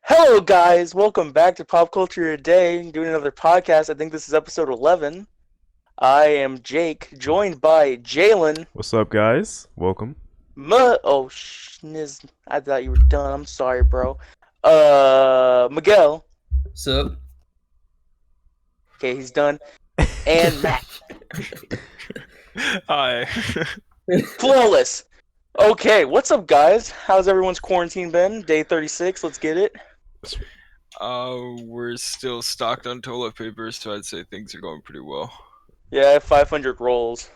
Hello, guys. Welcome back to Pop Culture Today. Doing another podcast. I think this is episode 11. I am Jake, joined by Jalen. What's up, guys? Welcome. Schniz. I thought you were done. I'm sorry, bro. Miguel. Sup? Okay, he's done. And Matt. Hi. Flawless. Okay, what's up, guys? How's everyone's quarantine been? Day 36. Let's get it. We're still stocked on toilet paper, so I'd say things are going pretty well. Yeah, I have 500 rolls.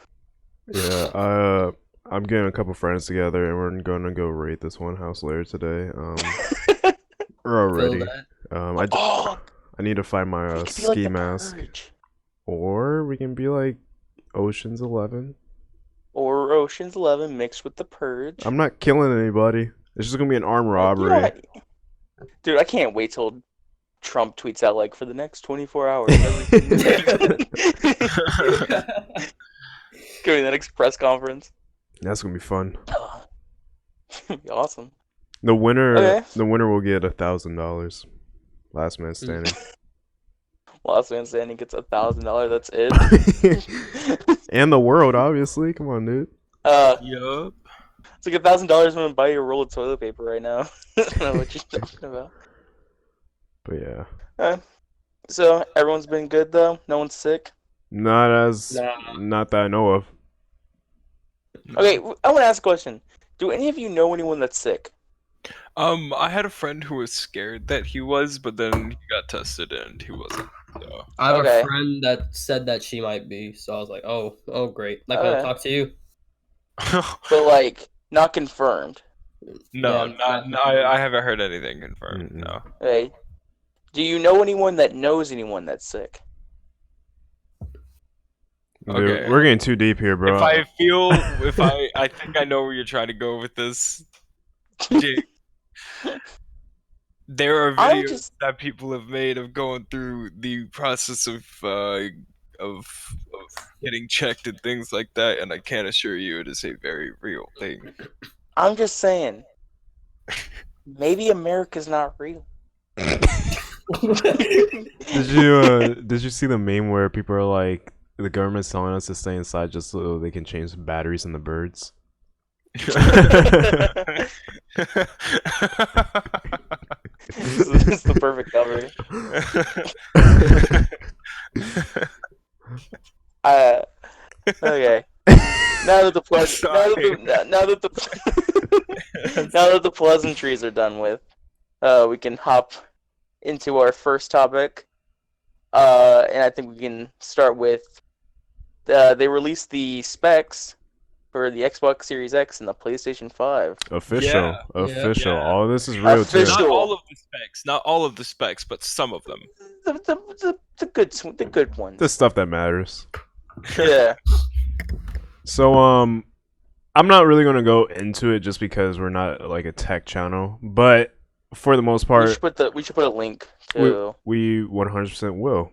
Yeah, I'm getting a couple friends together, and we're gonna go raid this one house later today. We're all Feel ready. that? I need to find my we could be like ski the mask, Purge. or we can be like Ocean's 11. Or Ocean's 11 mixed with the Purge. I'm not killing anybody. It's just gonna be an armed robbery. Dude, I can't wait till Trump tweets out like for the next 24 hours. Going to the next press conference. That's gonna be fun. Be awesome. The winner, Okay. the winner will get $1,000. Last man standing. Last man standing gets $1,000. That's it. And the world, obviously. Come on, dude. Yup. It's like $1,000 when I buy you a roll of toilet paper right now. I don't know what you're talking about. But yeah. So everyone's been good though. No one's sick. Not Nah. that I know of. Okay, I want to ask a question. Do any of you know anyone that's sick? I had a friend who was scared that he was, but then he got tested and he wasn't. So. I have Okay. a friend that said that she might be, so I was like, oh, great. Like, Okay. I'll talk to you. But like, not confirmed. No, Yeah, not. I haven't heard anything confirmed. Mm-mm. No. Okay. Do you know anyone that knows anyone that's sick? Dude, Okay. we're getting too deep here, bro. If I think I know where you're trying to go with this, Jake. There are I'm videos just- that people have made of going through the process of getting checked and things like that, and I can assure you it is a very real thing. I'm just saying. Maybe America's not real. Did you see the meme where people are like, the government's telling us to stay inside just so they can change the batteries in the birds? This is the perfect cover. Okay. Now that the pleasantries are done with, we can hop into our first topic. And I think we can start with they released the specs for the Xbox Series X and the PlayStation 5. Official. Yeah. Official. Yeah. All of this is real too. Official. Not all of the specs, but some of them. The good ones. The stuff that matters. Yeah. So I'm not really gonna go into it just because we're not like a tech channel, but for the most We part, should put a link to. we 100% will.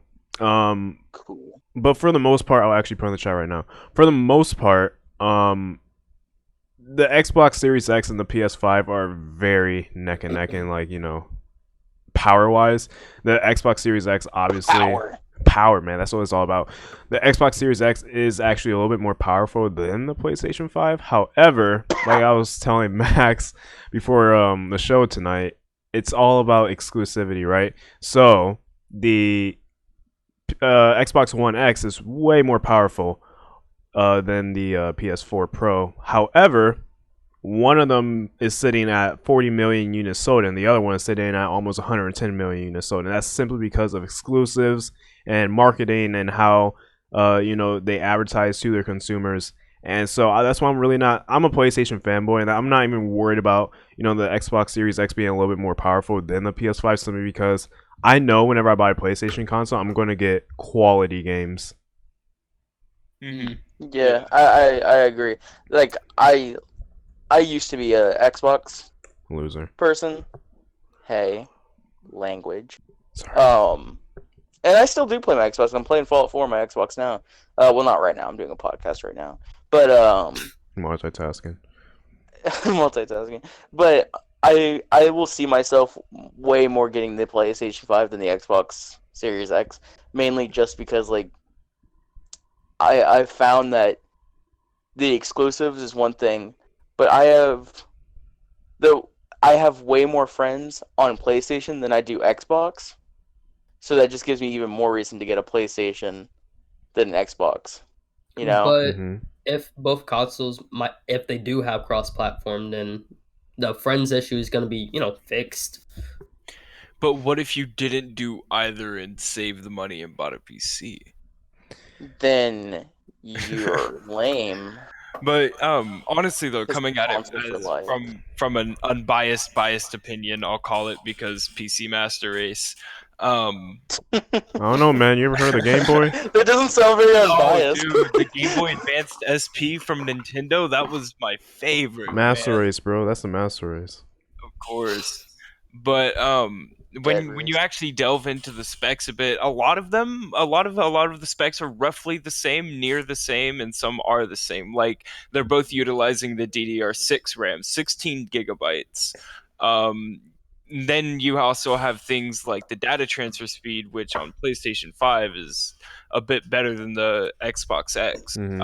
Cool. But for the most part, I'll actually put in the chat right now. For the most part, the Xbox Series X and the PS5 are very neck and neck in, like, you know, power wise. The Xbox Series X obviously power, man, that's what it's all about. The Xbox Series X is actually a little bit more powerful than the PlayStation 5. However, like I was telling Max before the show tonight, it's all about exclusivity, right? So the Xbox One X is way more powerful than the PS4 Pro. However, one of them is sitting at 40 million units sold, and the other one is sitting at almost 110 million units sold. And that's simply because of exclusives and marketing and how you know, they advertise to their consumers. And so that's why I'm a PlayStation fanboy, and I'm not even worried about, you know, the Xbox Series X being a little bit more powerful than the PS5, simply because I know whenever I buy a PlayStation console, I'm going to get quality games. Mm-hmm. Yeah, I agree. Like I used to be a Xbox Loser. person. Hey, language. Sorry. And I still do play my Xbox. I'm playing Fallout 4 on my Xbox now. Well, not right now. I'm doing a podcast right now. But Multitasking. multitasking. But I will see myself way more getting the PlayStation 5 than the Xbox Series X, mainly just because like I've found that the exclusives is one thing, but though I have way more friends on PlayStation than I do Xbox, so that just gives me even more reason to get a PlayStation than an Xbox. You know? But Hmm. if both consoles if they do have cross-platform, then the friends issue is going to be, fixed. But what if you didn't do either and saved the money and bought a PC? Then you're lame. But honestly though, Because coming at it console for as life. from an biased opinion, I'll call it, because PC Master Race. I don't know, man. You ever heard of the Game Boy? That doesn't sound very Oh, unbiased. dude, the Game Boy Advanced SP from Nintendo, that was my favorite, Master man. Race, bro. That's the Master Race. Of course. But when you actually delve into the specs a bit, a lot of the specs are roughly the same, near the same, and some are the same. Like they're both utilizing the DDR6 RAM, 16 gigabytes. Um, then you also have things like the data transfer speed, which on PlayStation 5 is a bit better than the Xbox X, Hmm.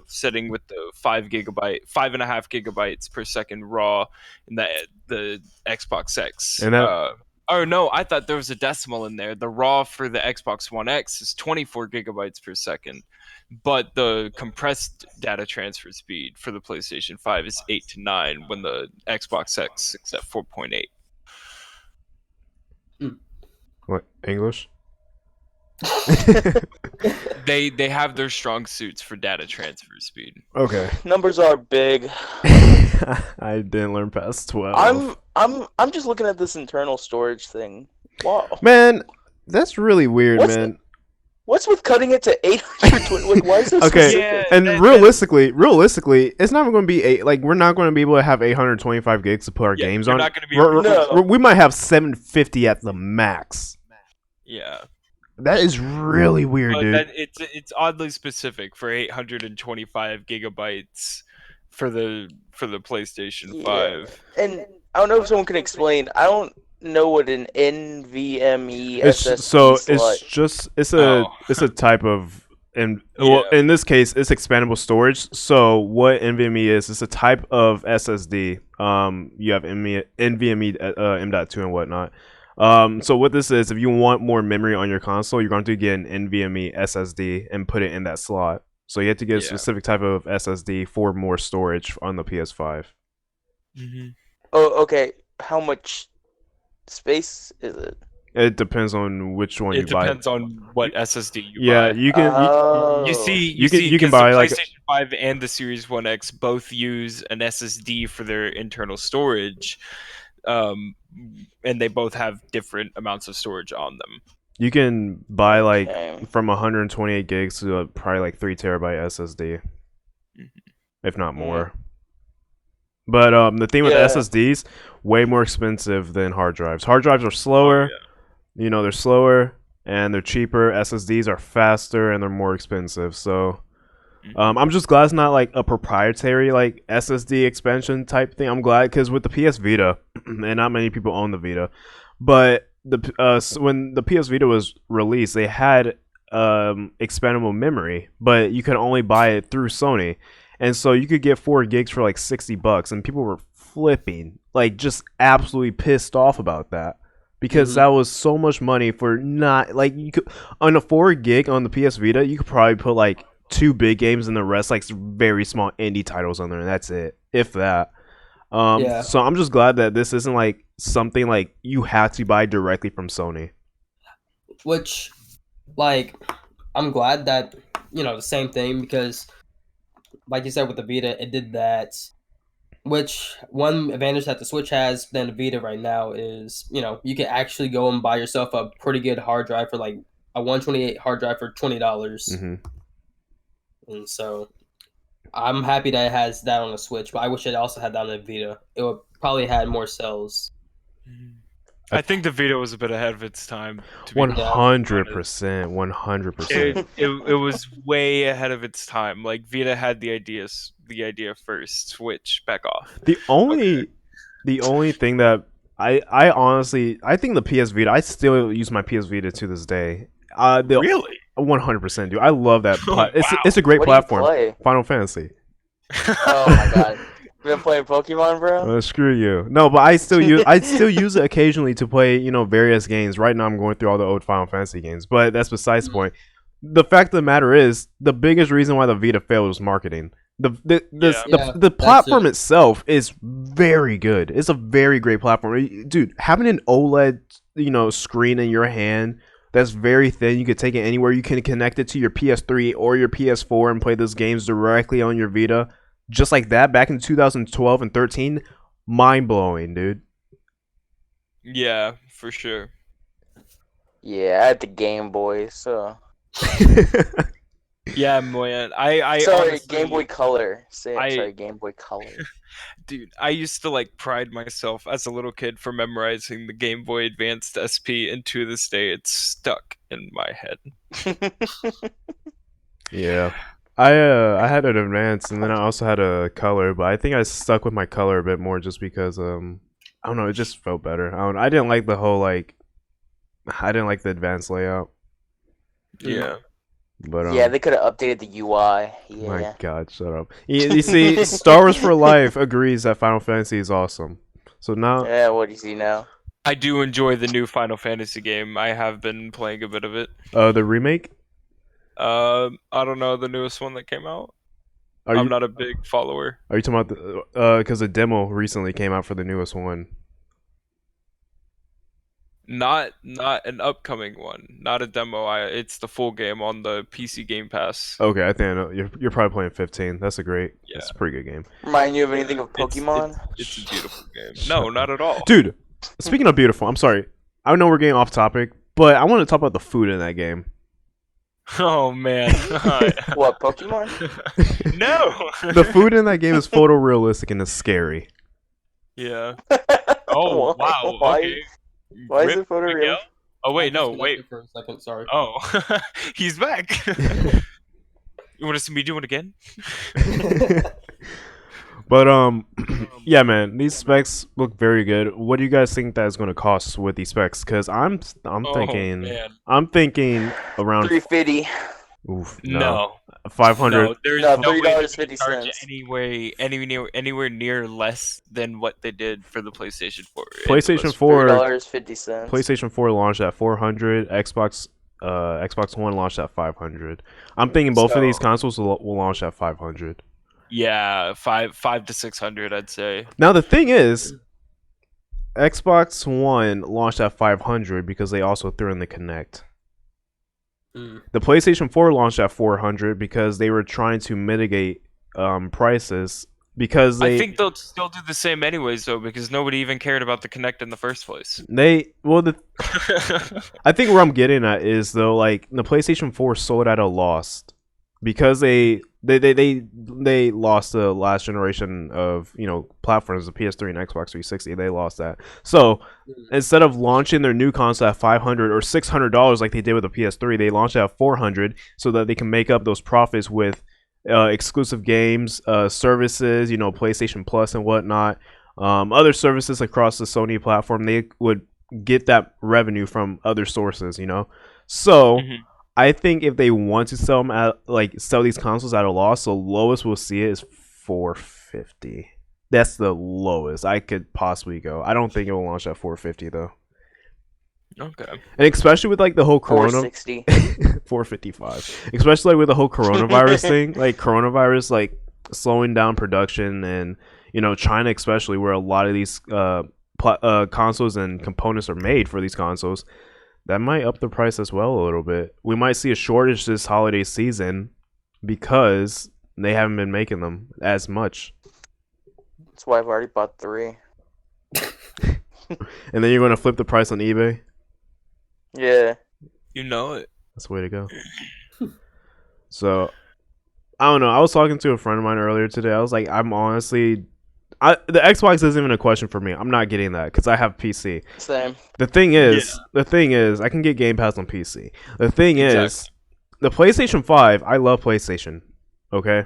sitting with the 5.5 gigabytes per second raw, and the Xbox X. And that Oh no, I thought there was a decimal in there. The raw for the Xbox One X is 24 gigabytes per second, but the compressed data transfer speed for the PlayStation 5 is 8 to 9, when the Xbox X is at 4.8. what English? They have their strong suits for data transfer speed. Okay. Numbers are big. I didn't learn past 12. I'm just looking at this internal storage thing. Wow. Man, that's really weird, man. What's with cutting it to 820? Like, why is it Okay, specific? Yeah, and that- realistically, it's not going to be like we're not going to be able to have 825 gigs to put our Yeah, games you're on. not gonna be No. We might have 750 at the max. Yeah, That is really weird, but dude. it's oddly specific for 825 gigabytes for the PlayStation Yeah. 5. And I don't know if someone can explain. I don't know what an NVMe It's SSD so slot. it's a type of, and well, Yeah. in this case it's expandable storage. So what NVMe is, it's a type of SSD. You have NVMe M.2 and whatnot. So what this is, if you want more memory on your console, you're going to get an NVMe SSD and put it in that slot. So you have to get a Yeah. specific type of SSD for more storage on the PS5. Oh, okay. How much space is it? It depends on which one It you buy. depends on what SSD you Yeah, buy. you can. Oh. You see, You can 'cause buy the like PlayStation 5 and the Series 1X both use an SSD for their internal storage, and they both have different amounts of storage on them. you can buy like Okay. from 128 gigs to probably like 3 terabyte SSD, if not more. But the thing with Yeah. SSDs, way more expensive than hard drives. Hard drives are slower. You know, they're slower and they're cheaper. SSDs are faster and they're more expensive. So I'm just glad it's not like a proprietary like SSD expansion type thing. I'm glad because with the PS Vita, and not many people own the Vita, but when the PS Vita was released, they had expandable memory, but you could only buy it through Sony, and so you could get 4 gigs for like $60, and people were flipping, like just absolutely pissed off about that. Because that was so much money for not like you could on a 4 gig on the PS Vita, you could probably put like 2 big games and the rest like very small indie titles on there, and that's it, if that. Yeah. So I'm just glad that this isn't like something like you have to buy directly from Sony. Which, like, I'm glad that, the same thing, because, like you said, with the Vita, it did that. Which one advantage that the Switch has than the Vita right now is, you can actually go and buy yourself a pretty good hard drive for like a 128 hard drive for $20. And so I'm happy that it has that on the Switch, but I wish it also had that on the Vita. It would probably had more sales. I think the Vita was a bit ahead of its time. To be honest. 100%, 100%. It was way ahead of its time. Like Vita had the idea first. Switch, back off. The only The only thing that I honestly I think the PS Vita. I still use my PS Vita to this day. The Really? 100% do. I love that. Oh, wow. It's a great What do you platform. play? Final Fantasy. Oh my god. You been playing Pokemon, bro? Screw you. No, but I still use it occasionally to play, various games. Right now I'm going through all the old Final Fantasy games, but that's besides the point. The fact of the matter is, the biggest reason why the Vita failed was marketing. The platform itself is very good. It's a very great platform. Dude, having an OLED, screen in your hand that's very thin, you can take it anywhere. You can connect it to your PS3 or your PS4 and play those games directly on your Vita. Just like that, back in 2012 and 13, mind-blowing, dude. Yeah, for sure. Yeah, I had the Game Boy, so. Yeah, man. I Sorry, honestly, Game Boy Color. Sorry, I- Game Boy Color. dude, I used to like pride myself as a little kid for memorizing the Game Boy Advanced SP, and to this day, it's stuck in my head. Yeah. I had an advance and then I also had a color, but I think I stuck with my color a bit more just because I don't know, it just felt better. I didn't like the whole I didn't like the advanced layout. Yeah. But Yeah, they could have updated the UI. my Yeah. god, shut up. You see, Star Wars for Life agrees that Final Fantasy is awesome. So now Yeah, what do you see now? I do enjoy the new Final Fantasy game. I have been playing a bit of it. the remake? I don't know the newest one that came out. Are I'm you not a big follower. are you talking about the cuz a demo recently came out for the newest one? Not an upcoming one. Not a demo. It's the full game on the PC Game Pass. Okay, I think I know. You're probably playing 15. That's a Yeah. pretty good game. Remind you of anything of It's- Pokemon? It's a beautiful game. Shut No, up. not at all. Dude, speaking of beautiful, I'm sorry. I know we're getting off topic, but I want to talk about the food in that game. Oh man. What, Pokemon? No. The food in that game is photorealistic and it's scary. Yeah. Oh wow. Why? Okay. Why is Rip it photorealistic? Miguel? Oh wait, I no, disconnected wait. for a second. Sorry. Oh, he's back. You want to see me do it again? But yeah, man, these specs look very good. What do you guys think that is going to cost with these specs? Because I'm Oh, thinking man. around $350. oof, No. 500. No, there's No, no way they're gonna $3.50. charge anywhere near less than what they did for the PlayStation 4. PlayStation 4 $3.50. PlayStation 4 launched at 400. Xbox One launched at 500. I'm thinking both of these So- consoles will launch at 500. Yeah, five to 600, I'd say. Now the thing is, Xbox One launched at 500 because they also threw in the Kinect. The PlayStation 4 launched at 400 because they were trying to mitigate prices because I think they'll still do the same anyways, though, because nobody even cared about the Kinect in the first place. I think where I'm getting at is though, like the PlayStation 4 sold at a loss because they lost the last generation of platforms, the PS3 and Xbox 360. They lost that. So instead of launching their new console at $500 or $600 like they did with the PS3, they launched it at $400 so that they can make up those profits with exclusive games, services, PlayStation Plus and whatnot, other services across the Sony platform. They would get that revenue from other sources, So Mhm. I think if they want to sell them sell these consoles at a loss, the lowest we'll see it is $450. That's the lowest I could possibly go. I don't think it will launch at $450 though. Okay. And especially with like the whole corona $460. $455. Especially with the whole coronavirus thing, like coronavirus like slowing down production and China especially where a lot of these consoles and components are made for these consoles. That might up the price as well a little bit. We might see a shortage this holiday season because they haven't been making them as much. That's why I've already bought 3. And then you're going to flip the price on eBay? Yeah. You know it. That's the way to go. So, I don't know. I was talking to a friend of mine earlier today. I was like, I'm honestly... the Xbox isn't even a question for me. I'm not getting that because I have PC. Same. The thing is, I can get Game Pass on PC. The thing is, Exactly. the PlayStation 5, I love PlayStation. Okay?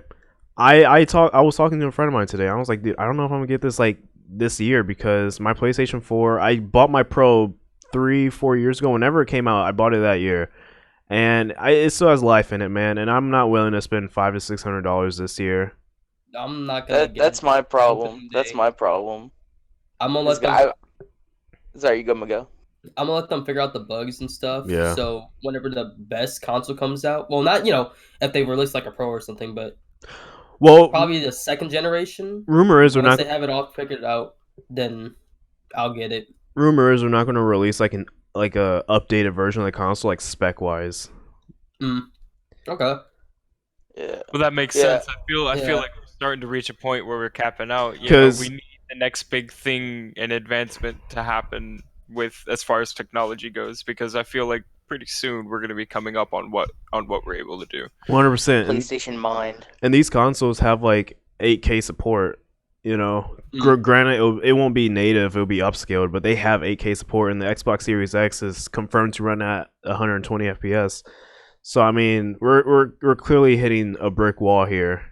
I was talking to a friend of mine today. I was like, dude, I don't know if I'm gonna get this like this year because my PlayStation 4, I bought my Pro 3-4 years ago. Whenever it came out, I bought it that year, and it still has life in it, man. And I'm not willing to spend $500 to $600 this year. I'm not gonna get That's it my problem. opening That's day. my problem. I'm gonna This let them. guy, sorry, you go, Miguel. I'm gonna let them figure out the bugs and stuff. Yeah. So whenever the best console comes out, well, not if they release like a Pro or something, but Well, probably the second generation. rumor is they're Once not. they have it all figured out, then I'll get it. Rumor is they're not going to release like a updated version of the console, like spec wise. Okay. Yeah. Well, that makes Yeah. sense. I feel Yeah. like we're starting to reach a point where we're capping out. You know, 'Cause- we need the next big thing and advancement to happen with as far as technology goes, because I feel like pretty soon we're going to be coming up on what we're able to do. 100%. PlayStation Mind. And these consoles have like 8K support. You know, Mm. granted, it won't be native; it'll be upscaled, but they have 8K support, and the Xbox Series X is confirmed to run at 120 FPS. So I mean, we're clearly hitting a brick wall here.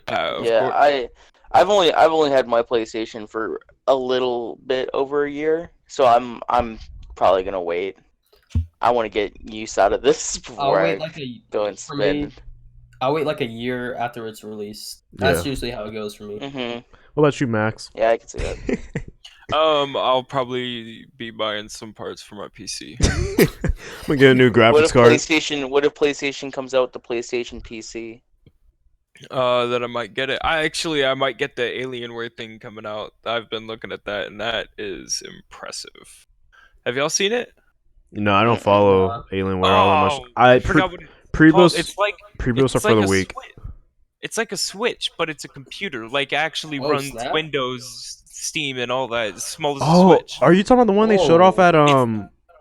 Of Yeah, course. I've only had my PlayStation for a little bit over a year, so I'm probably gonna wait. I want to get use out of this I'll before wait I like a go and for me. spend. I'll wait like a year after it's released. That's Yeah. usually how it goes for me. What about you, Max? Yeah, I can see that. I'll probably be buying some parts for my PC. I'm gonna get a new What graphics if card. PlayStation comes out with the PlayStation PC? That I might get it. I might get the Alienware thing coming out. I've been looking at that, and that is impressive. Have y'all seen it? No, I don't Mm-mm. follow Alienware all that much. I forgot what it's called. Previews. It's like Previews are it's for like the a week. It's like a Switch, but it's a computer. Like actually Oh, runs snap. Windows, Steam, and all that. It's small as a Oh, Switch. are you talking about the one they showed off at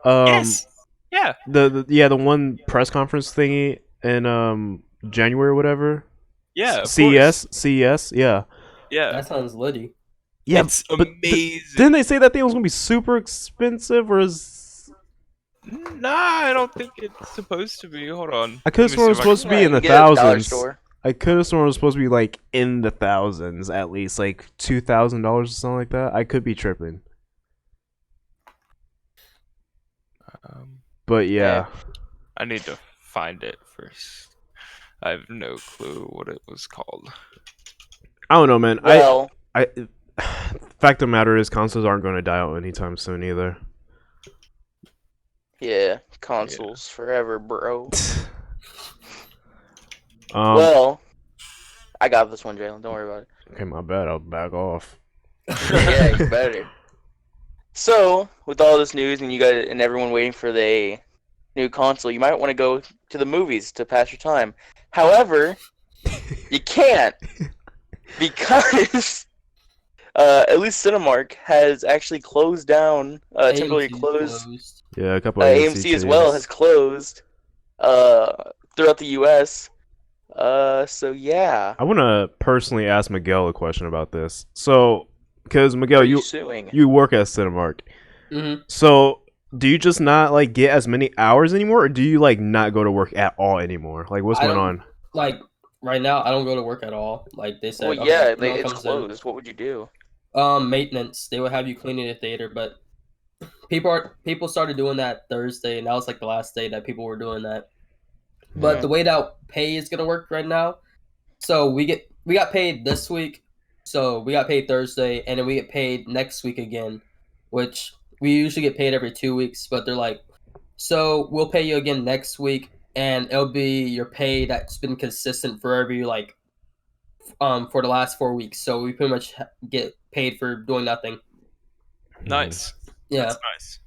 Yes. Yeah. the one press conference thingy in January or whatever? Yeah. Of CES, course. CES, yeah. Yeah. That sounds litty. Yeah, It's but amazing. didn't they say that thing was gonna be super expensive, or is Nah, I don't think it's supposed to be. Hold on. I could have Let me sworn it was see if I supposed can- to be in You the can get it at the dollar thousands. store. I could have sworn it was supposed to be like in the thousands at least, like $2,000 or something like that. I could be tripping, but yeah. I need to find it first. I have no clue what it was called. I don't know, man. Well, Fact of the matter is, consoles aren't going to die out anytime soon either. yeah, consoles forever, bro. Well, I got this one, Jalen. Don't worry about it. okay, my bad. I'll back off. Yeah, you better. So, with all this news and you guys and everyone waiting for the new console, you might want to go to the movies to pass your time. However, you can't because at least Cinemark has actually closed down, temporarily AMC closed. Yeah, a couple of AMC as well has closed throughout the U.S. So yeah. I want to personally ask Miguel a question about this. So, because Miguel, Are you suing? you work at Cinemark. Mm-hmm. So, do you just not like get as many hours anymore, or do you like not go to work at all anymore? Like, what's going on? Like right now, I don't go to work at all. Like they said, Well, okay, yeah, no one it's comes in. closed. What would you do? Maintenance. They would have you cleaning the theater, but people started doing that Thursday, and that was like the last day that people were doing that. But Yeah. the way that pay is gonna work right now, so we got paid this week, so we got paid Thursday, and then we get paid next week again, which we usually get paid every 2 weeks. But they're like, so we'll pay you again next week, and it'll be your pay that's been consistent for every for the last 4 weeks. So we pretty much get paid for doing nothing. Nice. Yeah. That's nice.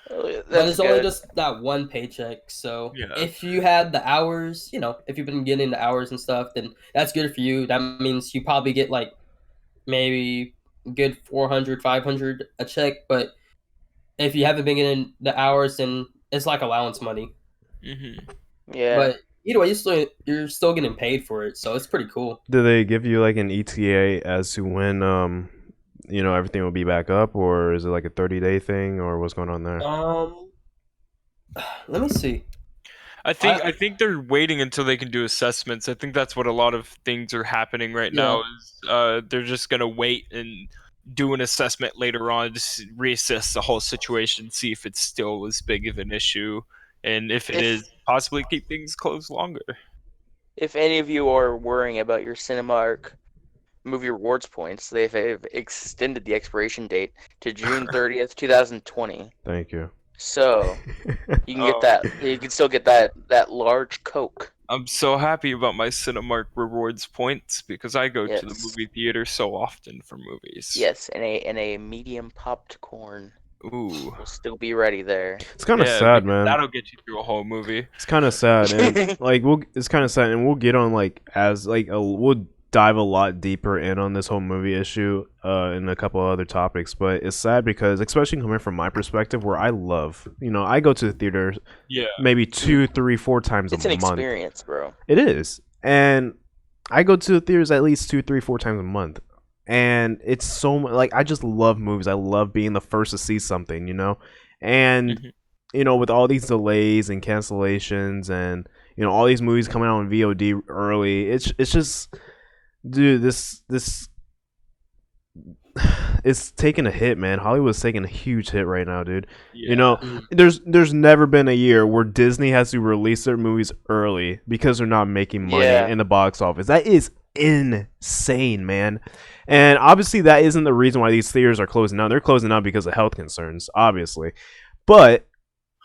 But That's it's only good. just that one paycheck. So Yeah. if you had the hours, if you've been getting the hours and stuff, then that's good for you. That means you probably get like maybe good 400, 500 a check. But if you haven't been getting the hours, then it's like allowance money. Mm-hmm. Yeah. But either way, you're still getting paid for it. So it's pretty cool. Do they give you like an ETA as to when everything will be back up, or is it like a 30-day thing, or what's going on there? Let me see. I think they're waiting until they can do assessments. I think that's what a lot of things are happening right now. Is they're just gonna wait and do an assessment later on, just reassess the whole situation, see if it's still as big of an issue, and if it is, possibly keep things closed longer. If any of you are worrying about your Cinemark movie rewards points, they've extended the expiration date to June 30th, 2020. Thank you. So you can get Oh. that. You can still get that large Coke. I'm so happy about my Cinemark rewards points because I go to the Yes. movie theater so often for movies. Yes, and a medium popped corn Ooh. will still be ready there. It's kind of Yeah, sad, because man. that'll get you through a whole movie. It's kind of sad, and it's kind of sad, and we'll get on we'll dive a lot deeper in on this whole movie issue in a couple of other topics. But it's sad because, especially coming from my perspective, where I go to the theater Yeah. maybe 2, 3, 4 times It's a an month. experience, bro. It is, and I go to the theaters at least 2, 3, 4 times a month, and it's so like I just love movies. I love being the first to see something, and Mhm. with all these delays and cancellations, and all these movies coming out on VOD early, it's just, dude, this it's taking a hit, man. Hollywood's taking a huge hit right now, dude. Yeah. There's never been a year where Disney has to release their movies early because they're not making money Yeah. in the box office. That is insane, man. And obviously that isn't the reason why these theaters are closing down. They're closing down because of health concerns, obviously. But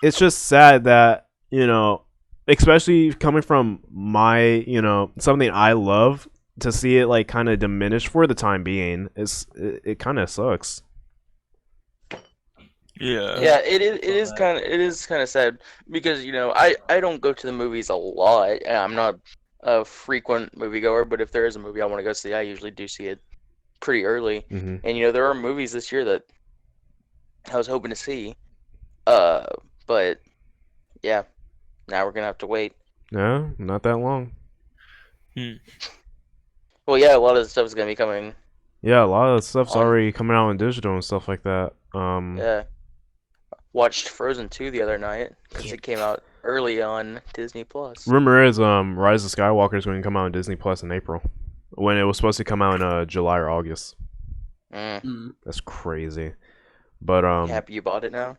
it's just sad that, especially coming from my, something I love, to see it like kind of diminish for the time being, it kind of sucks. Yeah. Yeah, it is kind of sad because I don't go to the movies a lot. I'm not a frequent moviegoer, but if there is a movie I want to go see, I usually do see it pretty early. Mm-hmm. And there are movies this year that I was hoping to see, but yeah, now we're gonna have to wait. No, not that long. Well, yeah, a lot of the stuff is gonna be coming. Yeah, a lot of the stuff's On- already coming out in digital and stuff like that. Yeah, watched Frozen 2 the other night because it came out early on Disney Plus. Rumor is Rise of Skywalker is going to come out on Disney Plus in April, when it was supposed to come out in July or August. That's crazy. But Happy you bought it now?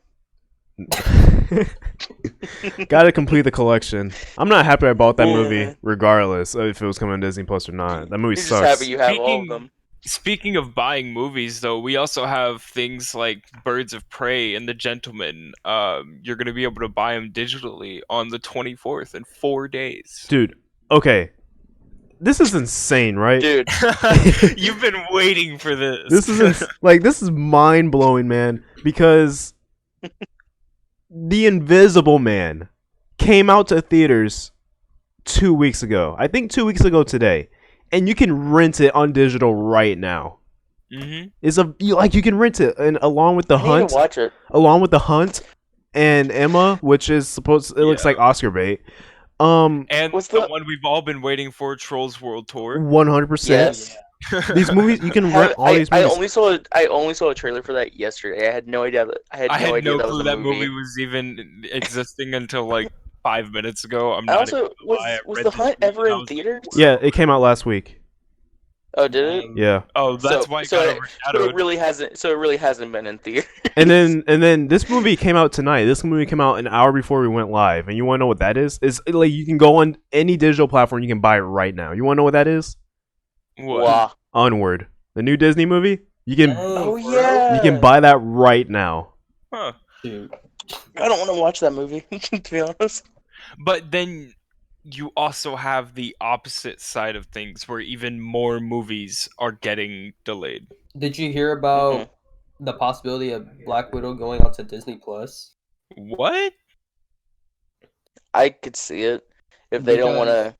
gotta complete the collection. I'm not happy I bought that Yeah. movie, regardless of if it was coming on Disney Plus or not. That movie You're just sucks. happy you have all of them. Speaking of buying movies, though, we also have things like Birds of Prey and The Gentleman. You're going to be able to buy them digitally on the 24th in 4 days. Dude, okay. This is insane, right? Dude, You've been waiting for this. This is mind blowing, man. Because The Invisible Man came out to theaters 2 weeks ago. I think 2 weeks ago today, and you can rent it on digital right now. You can rent it, and along with the I need Hunt, to watch it. And Emma, which is it looks like Oscar bait. And What's the the- one we've all been waiting for, Trolls World Tour. 100%. Yes. These movies, you can rent all these I movies. only saw a trailer for that yesterday. I had no idea that I had no that was clue a that movie was even existing until like 5 minutes ago. I'm I not also even gonna lie, I was read the the Hunt tweet ever and I in was- theaters? Yeah, it came out last week. Oh, did it? Yeah. Oh, that's why it got So overshadowed. it really hasn't. So it really hasn't been in theaters. And then this movie came out tonight. This movie came out an hour before we went live. And you want to know what that is? It's like you can go on any digital platform, you can buy it right now. You want to know what that is? What? Wow. Onward, the new Disney movie. You can Oh yeah. you can buy that right now. Huh. Dude. I don't want to watch that movie to be honest. But then you also have the opposite side of things where even more movies are getting delayed. Did you hear about the possibility of Black Widow going onto Disney Plus? What? I could see it if they don't want to.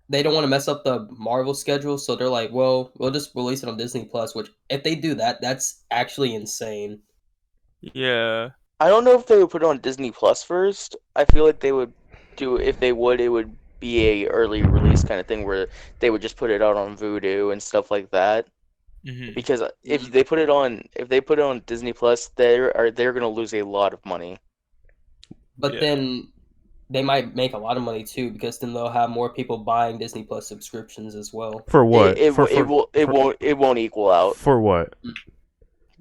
They don't want to mess up the Marvel schedule, so they're like, well, we'll just release it on Disney Plus, which if they do that, that's actually insane. Yeah. I don't know if they would put it on Disney Plus first. I feel like they would do if they would. It would be a early release kind of thing where they would just put it out on Vudu and stuff like that. Mhm. Because if they put it on Disney Plus, they're gonna lose a lot of money. But Yeah. then they might make a lot of money too, because then they'll have more people buying Disney Plus subscriptions as well. For what? It won't equal out. For what?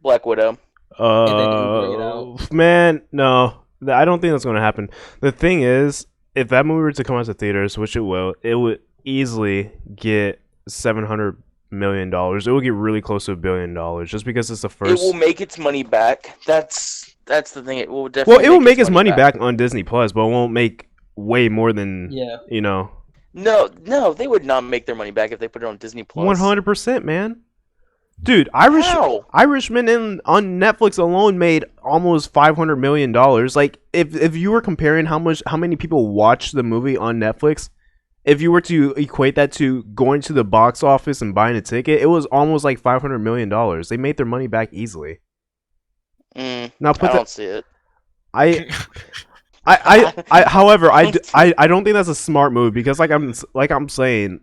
Black Widow. If they do bring it out. Man, no. I don't think that's going to happen. The thing is, if that movie were to come out to theaters, which it would easily get $700 million. It will get really close to $1 billion just because it's the first. It will make its money back. That's the thing. It will definitely. Well, it will make its money back on Disney Plus, but it won't make way more than you know. No, they would not make their money back if they put it on Disney Plus. 100%, man. Dude, Irishman on Netflix alone made almost $500 million. Like, if you were comparing how many people watch the movie on Netflix, if you were to equate that to going to the box office and buying a ticket, it was almost like $500 million. They made their money back easily. Now I don't see it. However, I don't think that's a smart move because like I'm saying,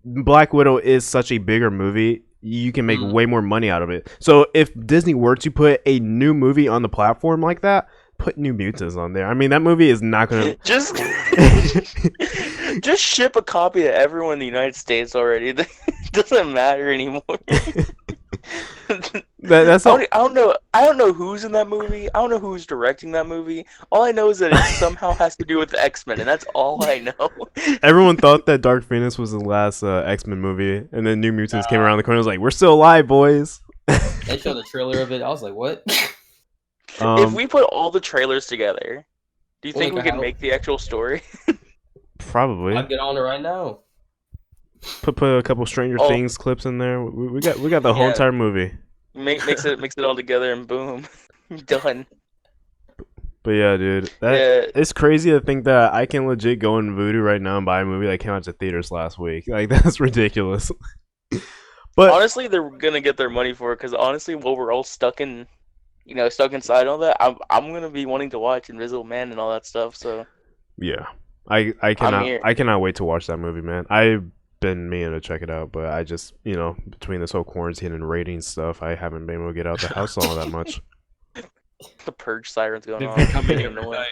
Black Widow is such a bigger movie. You can make way more money out of it. So if Disney were to put a new movie on the platform like that, put New Mutants on there. I mean, that movie is not gonna just ship a copy to everyone in the United States already. It doesn't matter anymore. I don't know who's in that movie. I don't know who's directing that movie. All I know is that it somehow has to do with the X-Men, and that's all I know. Everyone thought that Dark Phoenix was the last X-Men movie, and then New Mutants came around the corner. It was like, we're still alive, boys. They showed the trailer of it. I was like, what? If we put all the trailers together, do you think we can make the actual story? Probably. I'll get on it right now. Put a couple Stranger Things clips in there. We got the whole entire movie. Mix it all together and boom, done. But yeah, dude, it's crazy to think that I can legit go in Vudu right now and buy a movie that came out to theaters last week. Like, that's ridiculous. But honestly, they're gonna get their money for it because honestly, while we're all stuck inside all that, I'm gonna be wanting to watch Invisible Man and all that stuff. So yeah, I cannot wait to watch that movie, man. I've been meaning to check it out, but I just, between this whole quarantine and rating stuff, I haven't been able to get out the house all that much. The purge sirens going on. Coming annoying.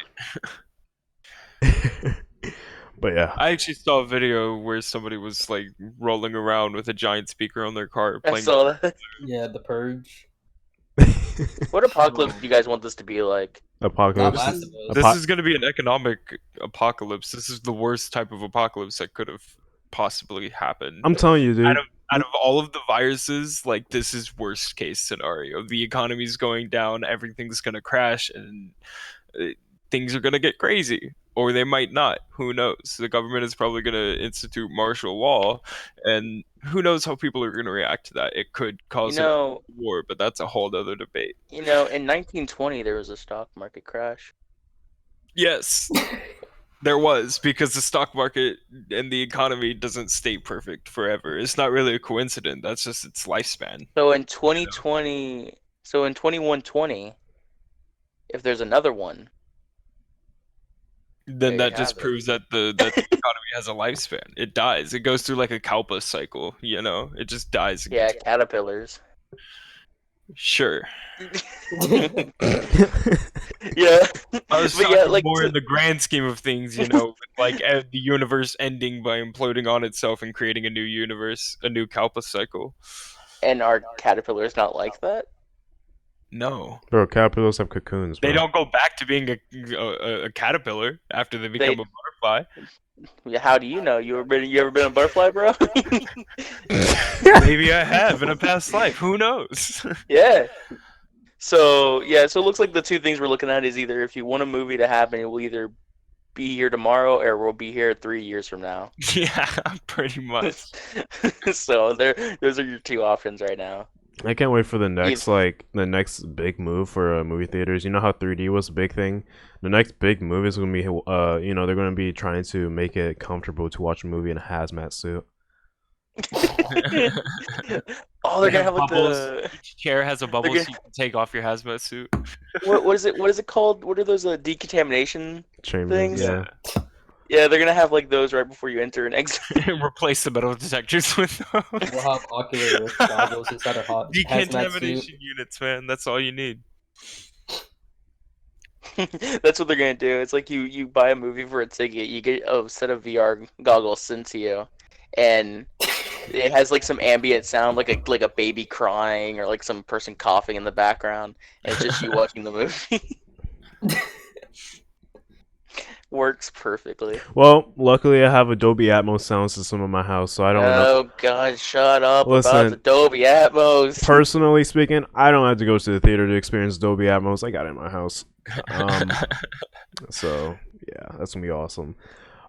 But yeah, I actually saw a video where somebody was like rolling around with a giant speaker on their car playing. I saw that. Yeah, the purge. What apocalypse do you guys want this to be like? Apocalypse. This is going to be an economic apocalypse. This is the worst type of apocalypse that could have possibly happened. I'm telling you, dude. Out of all of the viruses, like, this is worst case scenario. The economy's going down, everything's going to crash, and things are going to get crazy. Or they might not. Who knows? The government is probably going to institute martial law, and who knows how people are going to react to that. It could cause a war, but that's a whole other debate. In 1920, there was a stock market crash. Yes. There was, because the stock market and the economy doesn't stay perfect forever. It's not really a coincidence. That's just its lifespan. So in 2020, so in 2120, if there's another one, then that just proves that the economy has a lifespan. It dies. It goes through like a Kalpa cycle, It just dies. Yeah, caterpillars. Sure. Yeah. I was talking more in the grand scheme of things, like the universe ending by imploding on itself and creating a new universe, a new Kalpa cycle. And are caterpillars not like that? No. Bro, caterpillars have cocoons, bro. They don't go back to being a caterpillar after they become a butterfly. How do you know? You ever been a butterfly, bro? Maybe I have in a past life. Who knows? Yeah. So it looks like the two things we're looking at is either if you want a movie to happen, it will either be here tomorrow or we'll be here 3 years from now. Yeah, pretty much. So those are your two options right now. I can't wait for the next big move for movie theaters. You know how 3D was a big thing? The next big move is going to be, they're going to be trying to make it comfortable to watch a movie in a hazmat suit. Oh, they're gonna have like the each chair has a bubble so you can take off your hazmat suit. What is it called? What are those decontamination chambers? Things? Yeah. Yeah, they're gonna have like those right before you enter and exit. Replace the metal detectors with those. We'll have ocular risk goggles inside our decontamination units, man. That's all you need. That's what they're gonna do. It's like you buy a movie for a ticket, you get a set of VR goggles sent to you, and it has like some ambient sound, like a baby crying or like some person coughing in the background, and it's just you watching the movie. Works perfectly. Well, luckily I have a Dolby Atmos sound system in my house, so I don't know. Oh God, shut up about Listen, the Dolby Atmos. Personally speaking, I don't have to go to the theater to experience Dolby Atmos. I got it in my house. So yeah, that's gonna be awesome.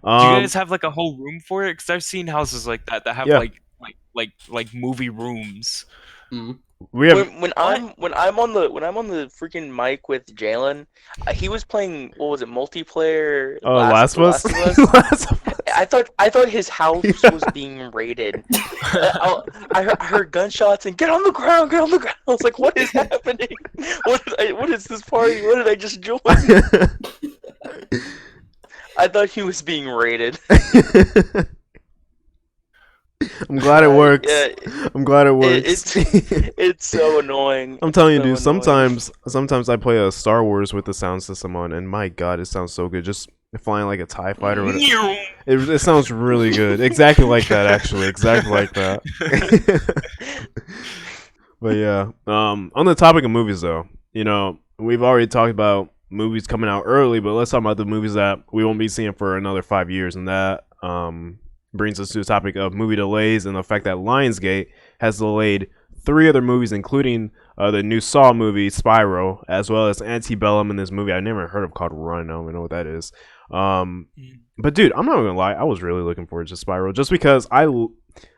Do you guys have like a whole room for it? Because I've seen houses like that have Yeah. like movie rooms. We have when I'm on the freaking mic with Jalen, he was playing, what was it, multiplayer? Last of Us. Last of Us. I thought his house was being raided. I heard gunshots and get on the ground. I was like, what is happening? What is this party? What did I just join? I thought he was being raided. I'm glad it works. Yeah, I'm glad it works. it's so annoying. I'm telling you, dude. So annoying. Sometimes I play a Star Wars with the sound system on, and my God, it sounds so good. Just flying like a TIE fighter. It sounds really good. Exactly like that, actually. Exactly like that. But yeah, on the topic of movies, though, we've already talked about movies coming out early, but let's talk about the movies that we won't be seeing for another 5 years, and that brings us to the topic of movie delays and the fact that Lionsgate has delayed 3 other movies, including the new Saw movie, Spiral, as well as Antebellum in this movie I never heard of called Run. I don't even know what that is. But dude, I'm not gonna lie, I was really looking forward to Spiral just because I don't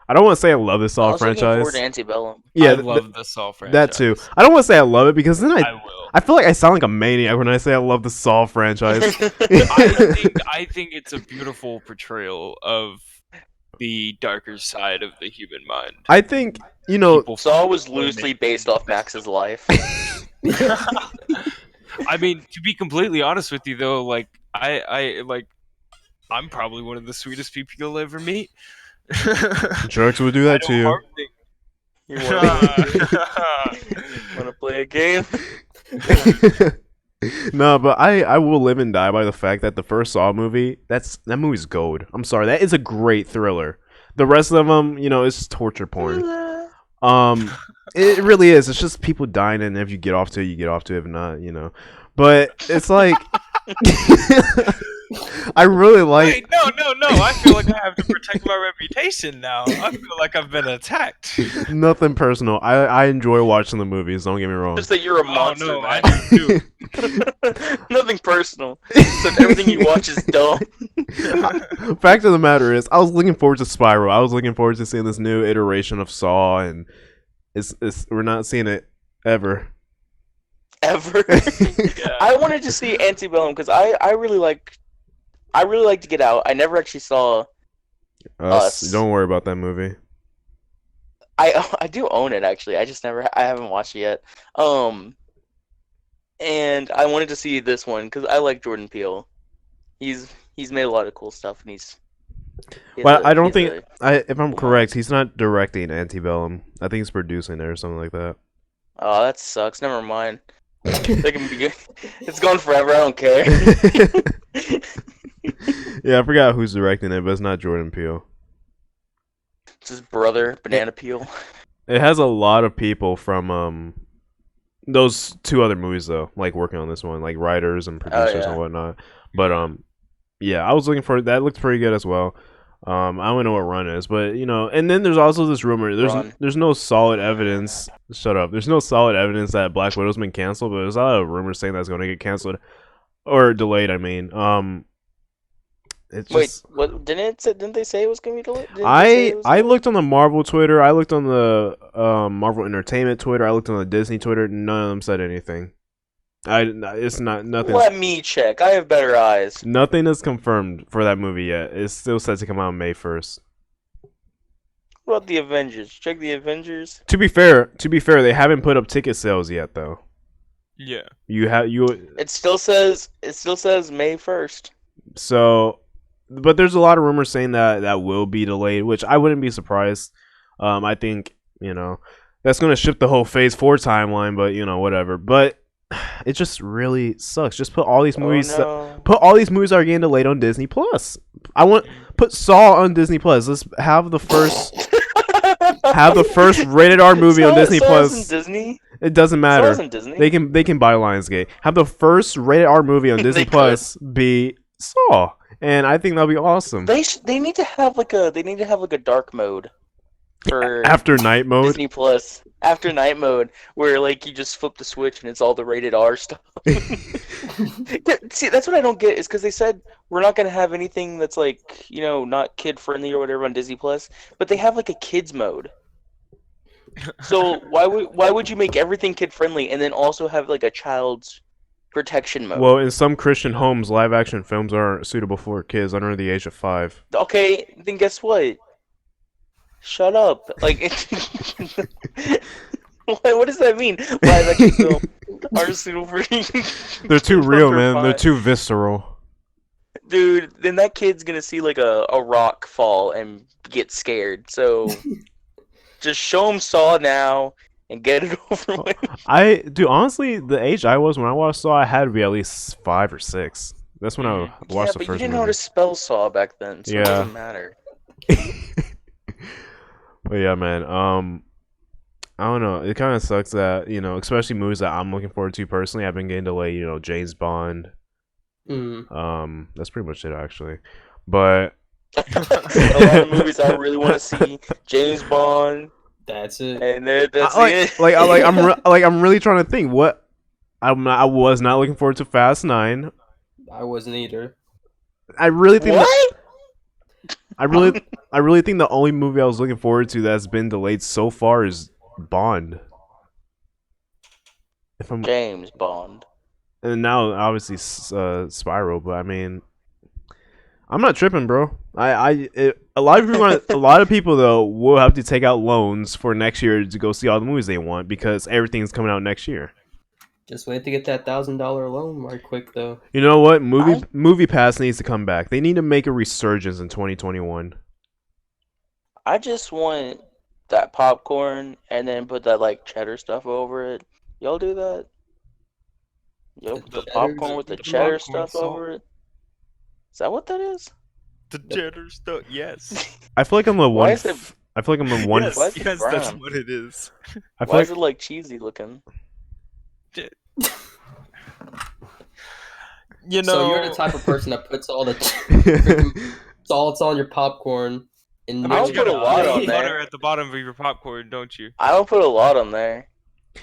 want to say I love the Saw franchise. Looking forward to Antebellum. Yeah, I love the Saw franchise. That too. I don't want to say I love it because then I will. I feel like I sound like a maniac when I say I love the Saw franchise. I think it's a beautiful portrayal of the darker side of the human mind. I think Saw was loosely based off Max's life. I mean, to be completely honest with you, though, like I'm probably one of the sweetest people you'll ever meet. Drugs will do that to you. You want to play a game? No, but I will live and die by the fact that the first Saw movie, that movie's gold. I'm sorry, that is a great thriller. The rest of them, it's torture porn. It really is. It's just people dying, and if you get off to it, you get off to it. If not, But it's like I really like. Wait, no. I feel like I have to protect my reputation now. I feel like I've been attacked. Nothing personal. I enjoy watching the movies. Don't get me wrong. Just that you're a monster. Oh, no, man. I do. Nothing personal. Except everything you watch is dumb. Fact of the matter is, I was looking forward to Spiral. I was looking forward to seeing this new iteration of Saw, and we're not seeing it ever. Ever. Yeah. I wanted to see Antebellum because I really like to Get Out. I never actually saw Us. Don't worry about that movie. I do own it actually. I haven't watched it yet. And I wanted to see this one because I like Jordan Peele. He's made a lot of cool stuff, and But I don't think if I'm correct, he's not directing Antebellum. I think he's producing it or something like that. Oh, that sucks. Never mind. They can be good. It's gone forever. I don't care. Yeah, I forgot who's directing it, but it's not Jordan Peele. It's his brother, Banana Peel. It has a lot of people from those 2 other movies though, like working on this one, like writers and producers and whatnot. But yeah, I was looking for that. Looked pretty good as well. I don't know what Run is, but and then there's also this rumor. There's no solid evidence. Shut up. There's no solid evidence that Black Widow's been canceled, but there's a lot of rumors saying that's going to get canceled or delayed. I mean, it's Wait, just, what? Didn't they say it was going to be delayed? I looked on the Marvel Twitter. I looked on the Marvel Entertainment Twitter. I looked on the Disney Twitter. None of them said anything. It's not nothing. Let me check. I have better eyes. Nothing is confirmed for that movie yet. It's still set to come out May 1st. What about the Avengers? Check the Avengers. To be fair, they haven't put up ticket sales yet though. Yeah. It still says May 1st. So, but there's a lot of rumors saying that will be delayed, which I wouldn't be surprised. I think that's going to shift the whole Phase 4 timeline, but whatever. But it just really sucks. Just put all these Oh movies. no. Put all these movies that are getting delayed on Disney Plus. I want put Saw on Disney Plus. Let's have the first rated R movie on Disney Saw's Plus. in Disney. It doesn't matter. Saw's in Disney. They can buy Lionsgate. Have the first rated R movie on Disney They Plus be Saw, and I think that'll be awesome. They need to have like a dark mode for After night mode. Disney Plus. After night mode, where like you just flip the switch and it's all the rated R stuff. See, that's what I don't get, is because they said we're not gonna have anything that's like, you know, not kid friendly or whatever on Disney Plus, but they have like a kids mode. So why would you make everything kid friendly and then also have like a child's protection mode? Well, in some Christian homes, live action films aren't suitable for kids under the age of 5. Okay, then guess what? Shut up. Like, what does that mean? Live action film aren't suitable for They're too real, man. Fine. They're too visceral. Dude, then that kid's gonna see like a rock fall and get scared. So just show him Saw now and get it over with. Dude, honestly, the age I was when I watched Saw, I had to be at least 5 or 6. That's when I Yeah, watched the but you first didn't know how movie. to spell Saw back then, so Yeah. it doesn't matter. But yeah, man. I don't know. It kind of sucks that, you know, especially movies that I'm looking forward to personally, I've been getting delayed. You know, James Bond. That's pretty much it actually. But A lot of movies I really want to see. James Bond, That's it. and that's it. I'm really trying to think what I was not looking forward to Fast 9. I wasn't either. I really think What? I really think the only movie I was looking forward to that's been delayed so far is Bond. If I'm James Bond. and now obviously Spiral, but I mean, I'm not tripping, bro. A lot of people though will have to take out loans for next year to go see all the movies they want because everything's coming out next year. Just wait to get that $1,000 loan right quick though. You know what? Movie Pass needs to come back. They need to make a resurgence in 2021. I just want that popcorn and then put that like cheddar stuff over it. Y'all do that? Yo, The put the cheddar- popcorn with the the cheddar popcorn stuff salt. over it. Is that what that is? The cheddar stuff, yes. I feel like I'm the Why one. is it- I feel like I'm the one. Yes, Why is it yes, that's brown? what it is. I feel Why like is it like cheesy looking? You know, So you're the type of person that puts all the freaking salts on your popcorn and I don't put a lot on there. butter at the bottom of your popcorn, don't you? I don't put a lot on there.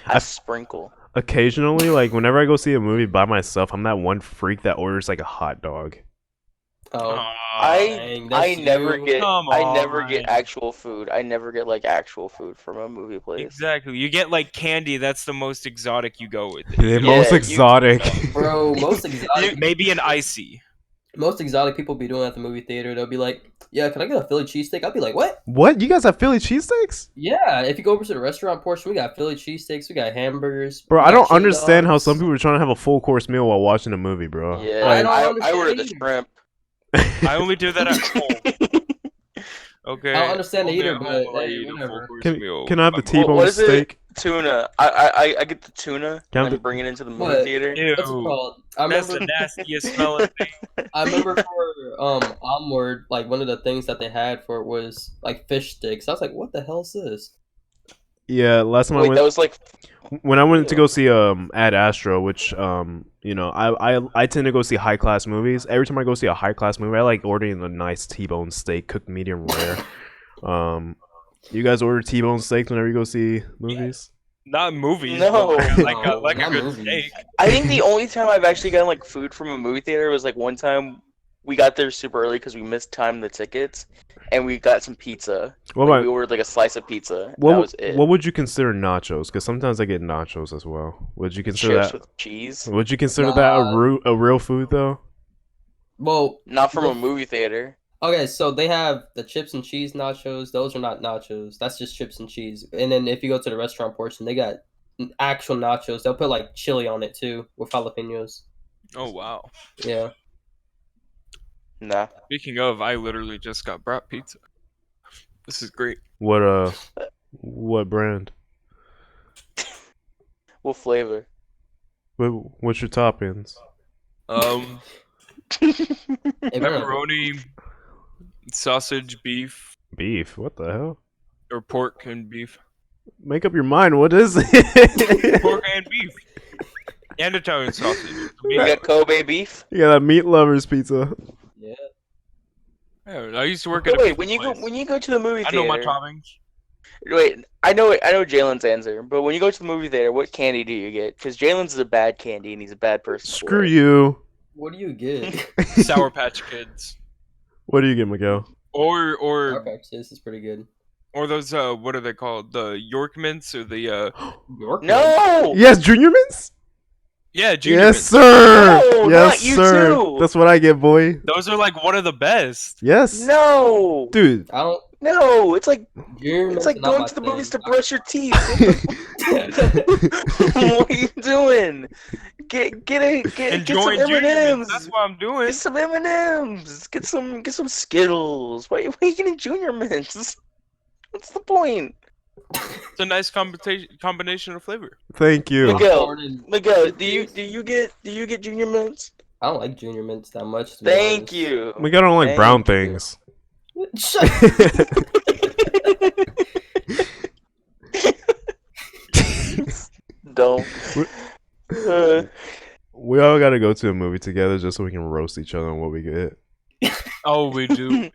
I I- sprinkle. occasionally, like whenever I go see a movie by myself, I'm that one freak that orders like a hot dog. Oh, I that's never you. get Come I never on. get actual food. I never get like actual food from a movie place. Exactly. You get like candy. That's the most exotic you go with it. The You know? most you- exotic. Bro, most exotic Maybe an icy. people be doing at the movie theater. They'll be like, "Yeah, can I get a Philly cheesesteak?" I'll be like, "What?" What? You guys have Philly cheesesteaks? Yeah, if you go over to the restaurant portion, we got Philly cheesesteaks, we got hamburgers. Bro, we I got don't chili understand how dogs. some people are trying to have a full course meal while watching a movie, bro. Yeah, I don't I understand order the either. shrimp. I only do that at home. Okay. I don't understand Only either, at but, home I hey, eat a whatever. full-course Can, meal. can I have the I'm- T-bone what is it? steak? Tuna. I get the tuna Can I and have bring it into the movie What? theater. Ew, What's it called? I that's remember, the nastiest smelling thing. I remember for Onward, like one of the things that they had for it was like fish sticks. I was like, "What the hell is this?" Yeah, last time I Wait, went that was like when I went to go see Ad Astra, which you know, I tend to go see high class movies. Every time I go see a high class movie, I like ordering a nice T-bone steak, cooked medium rare. You guys order T-bone steaks whenever you go see movies? Not movies. No. But like No, a not good movies. steak. I think the only time I've actually gotten like food from a movie theater was like one time we got there super early because we missed time the tickets, and we got some pizza. What Like, about we ordered like a slice of pizza. And what? that was it. What would you consider nachos? Because sometimes I get nachos as well. Would you consider Chips that? with cheese? Would you consider that a real food though? Well, Not from a Well- movie theater. okay, so they have the chips and cheese nachos. Those are not nachos. That's just chips and cheese. And then if you go to the restaurant portion, they got actual nachos. They'll put like chili on it too with jalapenos. Oh wow. Yeah. Nah. Speaking of, I literally just got brought pizza. This is great. What brand? What flavor? What's your toppings? Pepperoni, sausage, beef, Beef. What the hell? or pork and beef. Make up your mind. What is it? Pork and beef. And Italian sausage. You got Kobe beef. You got a meat lovers pizza. Yeah. Yeah, I used to work at a Wait, pizza when you place. go to the movie I theater. know my toppings. Wait, I know Jalen's answer, but when you go to the movie theater, what candy do you get? Because Jalen's is a bad candy and he's a bad person. for Screw it. you. What do you get? Sour Patch Kids. What do you get, Miguel? Or Okay, this is pretty good. or those what are they called? The York Mints or the York. No. Yes, Junior Mints? yeah, Junior Yes, Mints. sir. No, yes, not you sir. too. That's what I get, boy. Those are like one of the best. Yes. No. Dude. I don't. No. It's like Junior it's mints like are not going my to the movies to thing. brush your teeth. What are you doing? Get some Enjoying Junior Mints. M&Ms. That's what I'm doing. Get some M&Ms. Get some Skittles. Why are you getting Junior Mints? What's the point? It's a nice combination of flavor. Thank you. Miguel, do you get Junior Mints? I don't like Junior Mints that much. To be Thank honest. you. Miguel don't like Thank brown you. things. Shut Don't. We all gotta go to a movie together just so we can roast each other on what we get. Oh, we do.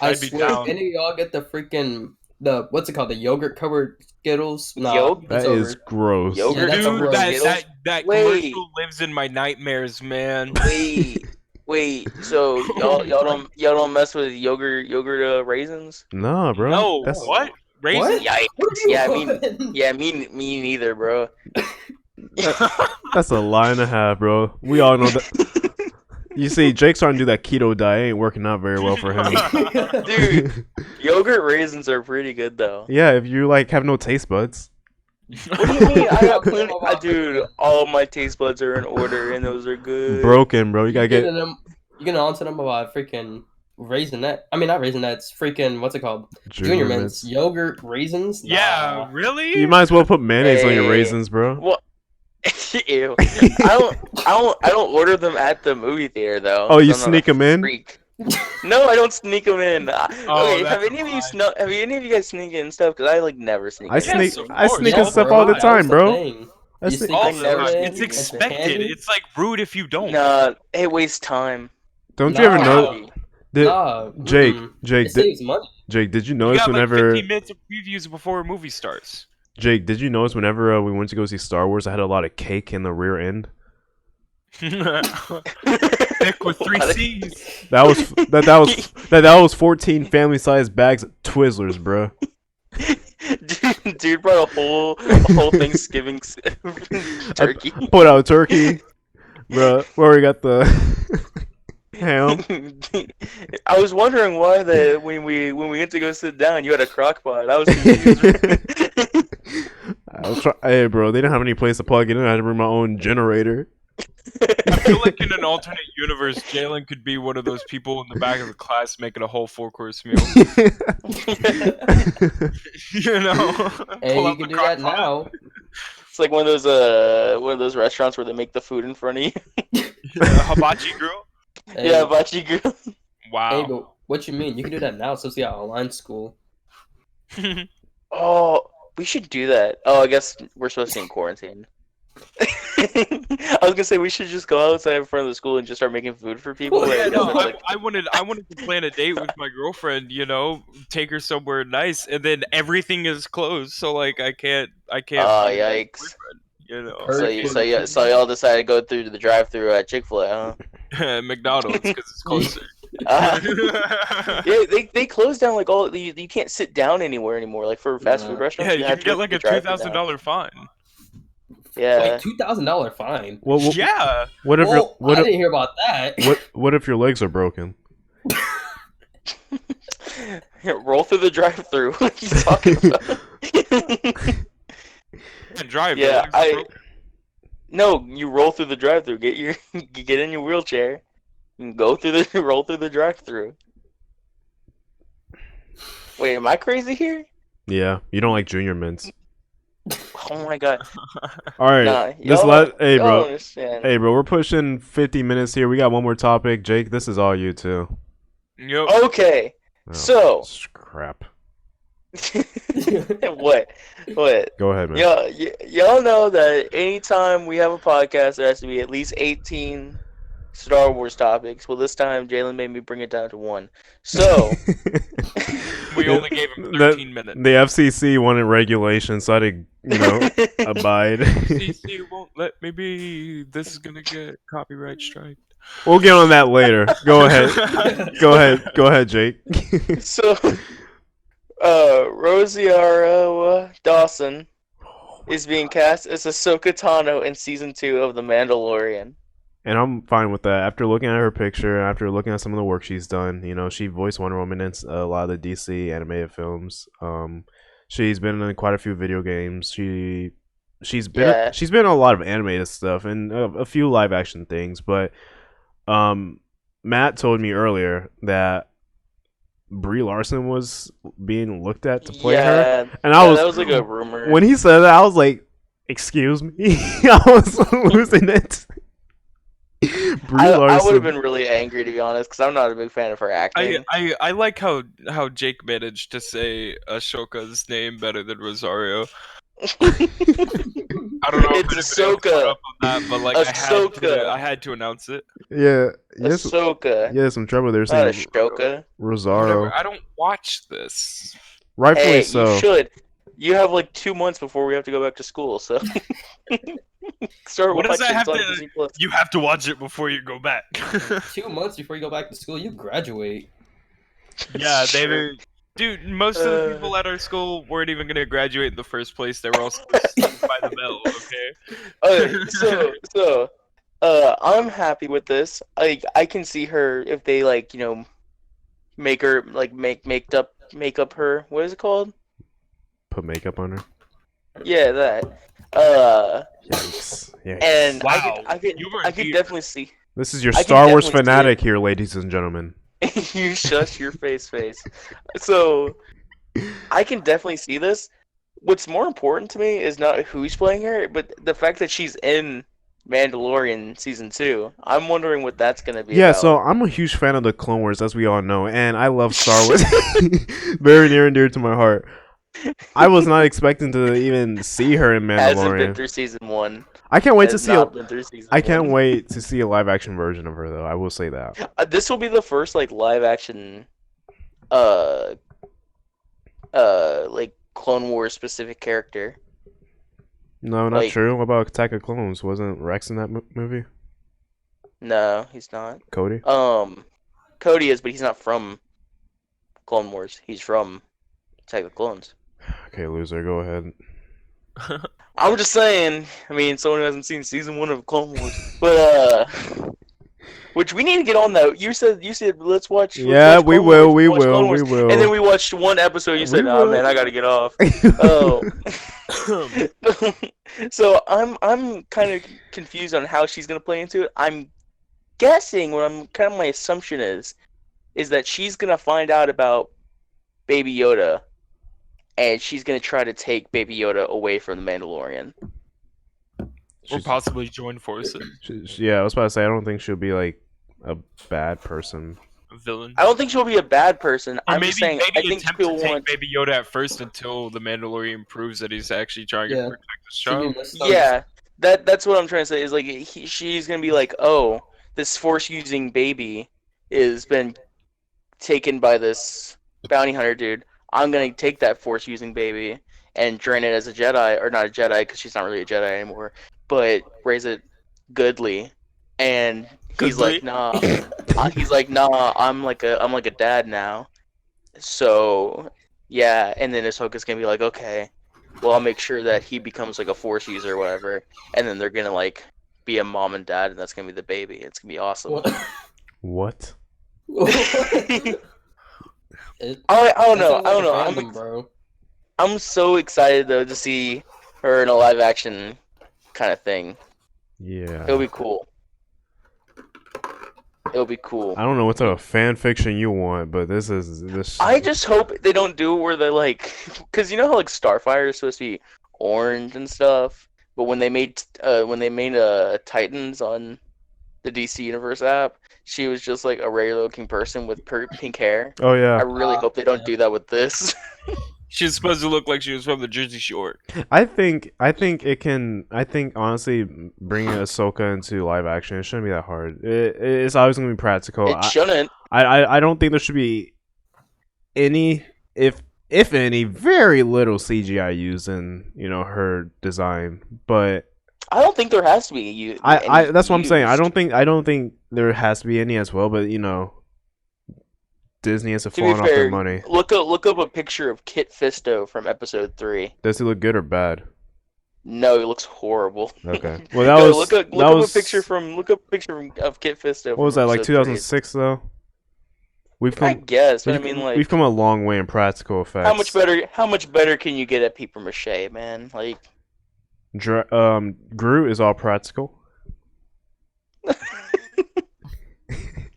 I I'd be swear, down. if any of y'all get the what's it called, the yogurt covered Skittles? Nah, Yolk? That it's is over. gross. Yogurt? Yeah, that's Dude, gross. that Wait. commercial lives in my nightmares, man. Wait. So y'all don't mess with yogurt raisins? Nah, bro. No, That's what? Raisin? Yikes. What are you Yeah, on? me neither, bro. that's a lie and a half, bro. We all know that. You see, Jake's starting to do that keto diet. It ain't working out very well for him. Dude, yogurt raisins are pretty good though. Yeah, if you like have no taste buds. What do you mean? I got plenty. Dude, all my taste buds are in order and those are good. Broken, bro. You gotta get. You gonna answer them about freaking raisinette? I mean, not raisinettes. Freaking what's it called? Junior Mints. Yogurt raisins. Yeah, Nah. really? You might as well put mayonnaise on your Hey. raisins, bro. What? Ew. I don't order them at the movie theater though. Oh, you 'cause I'm not sneak a 'em in? freak. No, I don't sneak them in. Oh, Okay, have that's any of a you lie. have any of you guys sneak in stuff? Because I like never sneak. I in sneak. anything. of I course. sneak Yeah, in stuff all the That time, was the bro. thing. I You sneak- sneak I in never- cinnamon It's and expected. candy? It's like rude if you don't. Nah, it wastes time. Don't you ever Nah. know? Did, Nah, Jake, mm-mm. Jake, It saves money. Jake, did you You notice got like whenever 15 minutes of previews before a movie starts. Jake, did you notice whenever we went to go see Star Wars, I had a lot of cake in the rear end? Thick with 3 C's. That was 14 family-sized bags of Twizzlers, bro. Dude brought a whole Thanksgiving turkey. Put out turkey, bro. Where we got the ham. I was wondering why when we went to go sit down, you had a crock pot. I was confused. Hey, bro, they didn't have any place to plug it in. I had to bring my own generator. I feel like in an alternate universe, Jalen could be one of those people in the back of the class making a whole 4-course meal. You know? Hey, Pull you out can the do that crock pot. now. It's like one of those restaurants where they make the food in front of you. Hibachi grill? Hey, Yeah, Bachi Grill. Wow. hey, but what you mean? You can do that now. So see, online school. Oh, we should do that. Oh, I guess we're supposed to be in quarantine. I was gonna say we should just go outside in front of the school and just start making food for people. Well, but I Yeah, guess no, that's like- I wanted to plan a date with my girlfriend, you know, take her somewhere nice, and then everything is closed, so like I can't. Oh, find my yikes. boyfriend, you know, So y'all decided to go through to the drive-through at Chick-fil-A, huh? McDonald's because it's closer. Yeah, they closed down like all you can't sit down anywhere anymore. Like for fast food Yeah. restaurants, Yeah, you have can to get like a drive-through now. $2,000 fine. Yeah. Like $2,000 fine. Yeah. What if Well, what I if, didn't hear about that. what if your legs are broken? Roll through the drive-through. What are you talking about? And drive. Yeah, your legs are broken. No, you roll through the drive-through. You get in your wheelchair and roll through the drive-through. Wait, am I crazy here? Yeah, you don't like Junior Mints. Oh my god. All right, Nah, hey y'all don't bro, understand. hey bro, we're pushing 50 minutes here. We got one more topic. Jake, this is all you too. Yep. Okay. Oh, So crap. what? What? Go ahead, man. Y'all know that anytime we have a podcast, there has to be at least 18 Star Wars topics. Well, this time Jalen made me bring it down to one. So We only gave him 13 minutes. The FCC wanted regulation, so I had to, abide. CC won't let me be. This is gonna get copyright strike. We'll get on that later. Go ahead. Go ahead, Jake. So Rosiara Dawson is being cast as Ahsoka Tano in season 2 of The Mandalorian. And I'm fine with that. After looking at her picture, after looking at some of the work she's done, she voiced Wonder Woman in a lot of the DC animated films. She's been in quite a few video games. She's been in a lot of animated stuff and a few live action things. But Matt told me earlier that Brie Larson was being looked at to play her, and that was like a rumor. When he said that, I was like, "Excuse me," I was losing it. I would have been really angry, to be honest, because I'm not a big fan of her acting. I like how Jake managed to say Ashoka's name better than Rosario. I don't know if it's Ahsoka. Up on that, but like I had to announce it. Yeah, yes, Ahsoka. Yeah, some trouble there. Not Ashoka. Rosario. I don't watch this. Rightfully so. You should. You have like 2 months before we have to go back to school, so. What does that have to? You have to watch it before you go back. 2 months before you go back to school, you graduate. Yeah, dude, most of the people at our school weren't even gonna graduate in the first place. They were all stung by the bell. Okay. So, I'm happy with this. I can see her if they make her make up her. What is it called? Put makeup on her. Yeah, that. Yikes. And wow. I could definitely see. This is your Star Wars fanatic here, ladies and gentlemen. You shush your face. So, I can definitely see this. What's more important to me is not who's playing her, but the fact that she's in Mandalorian season 2. I'm wondering what that's gonna be. Yeah, about. so I'm a huge fan of the Clone Wars, as we all know, and I love Star Wars. Very near and dear to my heart. I was not expecting to even see her in Mandalorian. Hasn't been through season 1. I can't wait to see. I can't wait to see a live action version of her, though. I will say that. This will be the first live action, Clone Wars specific character. No, not true. What about Attack of Clones? Wasn't Rex in that movie? No, he's not. Cody? Cody is, but he's not from Clone Wars. He's from Attack of Clones. Okay, loser, go ahead. I'm just saying. I mean, someone who hasn't seen season 1 of Clone Wars, but which we need to get on that. You said let's watch. Yeah, we will. And then we watched one episode. You said, "Oh man, I gotta get off." Oh. So I'm kind of confused on how she's gonna play into it. I'm guessing my assumption is that she's gonna find out about Baby Yoda, and she's gonna try to take Baby Yoda away from the Mandalorian. Or possibly join forces. Yeah, I was about to say, I don't think she'll be like a bad person. A villain. I don't think she'll be a bad person. Or I'm just saying, I think she'll want Baby Yoda at first until the Mandalorian proves that he's actually trying to protect the show. Yeah, that's what I'm trying to say. Is she's gonna be like, oh, this Force using baby is been taken by this bounty hunter dude. I'm gonna take that Force using baby and train it as a Jedi, or not a Jedi because she's not really a Jedi anymore, but raise it goodly. And he's like, nah. He's like, nah. I'm like a dad now. So yeah, and then Ahsoka's gonna be like, okay, well I'll make sure that he becomes like a Force user or whatever, and then they're gonna be a mom and dad, and that's gonna be the baby. It's gonna be awesome. What? I don't know. I'm so excited though to see her in a live action kind of thing. Yeah. It'll be cool. I don't know what type of fan fiction you want, but this. I just hope they don't do it where they're because you know how Starfire is supposed to be orange and stuff. But when they made Titans on the DC Universe app, she was just like a regular looking person with pink hair. Oh yeah. I really hope they don't do that with this. She's supposed to look like she was from the Jersey Shore. I think it can. I think honestly, bringing Ahsoka into live action, it shouldn't be that hard. It's always gonna be practical. It shouldn't. I don't think there should be any, if any, very little CGI used in her design. But I don't think there has to be. That's what I'm saying. I don't think there has to be any as well. But Disney has to fall off their money. Look up a picture of Kit Fisto from Episode 3. Does he look good or bad? No, he looks horrible. Okay. Well, that was look up a picture of Kit Fisto. What was that, like 2006 though? I guess, but I mean, like, we've come a long way in practical effects. How much better can you get at paper mache, man? Like, Groot is all practical.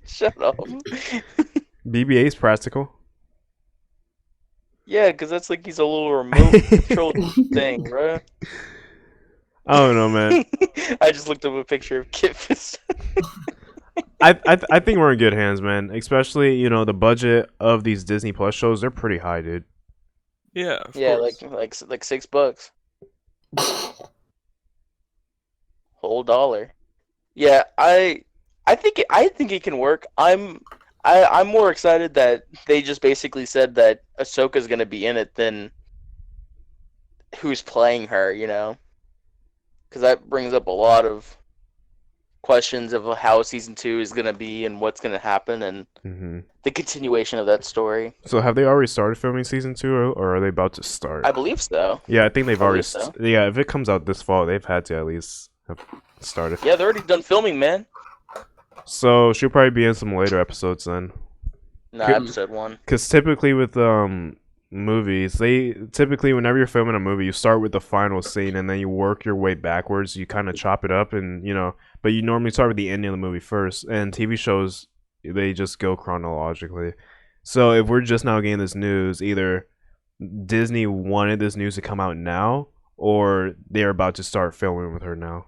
Shut up. BB-8 is practical. Yeah, because that's like he's a little remote control thing, bro. I don't know, man. I just looked up a picture of Kit Fisto. I think we're in good hands, man. Especially the budget of these Disney Plus shows, they're pretty high, dude. Yeah. Yeah, course. like $6. Whole dollar. Yeah, I think it can work. I'm more excited that they just basically said that Ahsoka's gonna be in it than who's playing her, because that brings up a lot of questions of how season 2 is gonna be and what's gonna happen and the continuation of that story. So have they already started filming season 2, or are they about to start? I believe so. Yeah, I think they've already. So. Yeah, if it comes out this fall, they've had to at least have started. Yeah, they're already done filming, man. So she'll probably be in some later episodes then. Nah, episode 1. Because typically with movies, whenever you're filming a movie, you start with the final scene and then you work your way backwards. You kind of chop it up and but you normally start with the ending of the movie first. And TV shows, they just go chronologically. So if we're just now getting this news, either Disney wanted this news to come out now, or they're about to start filming with her now.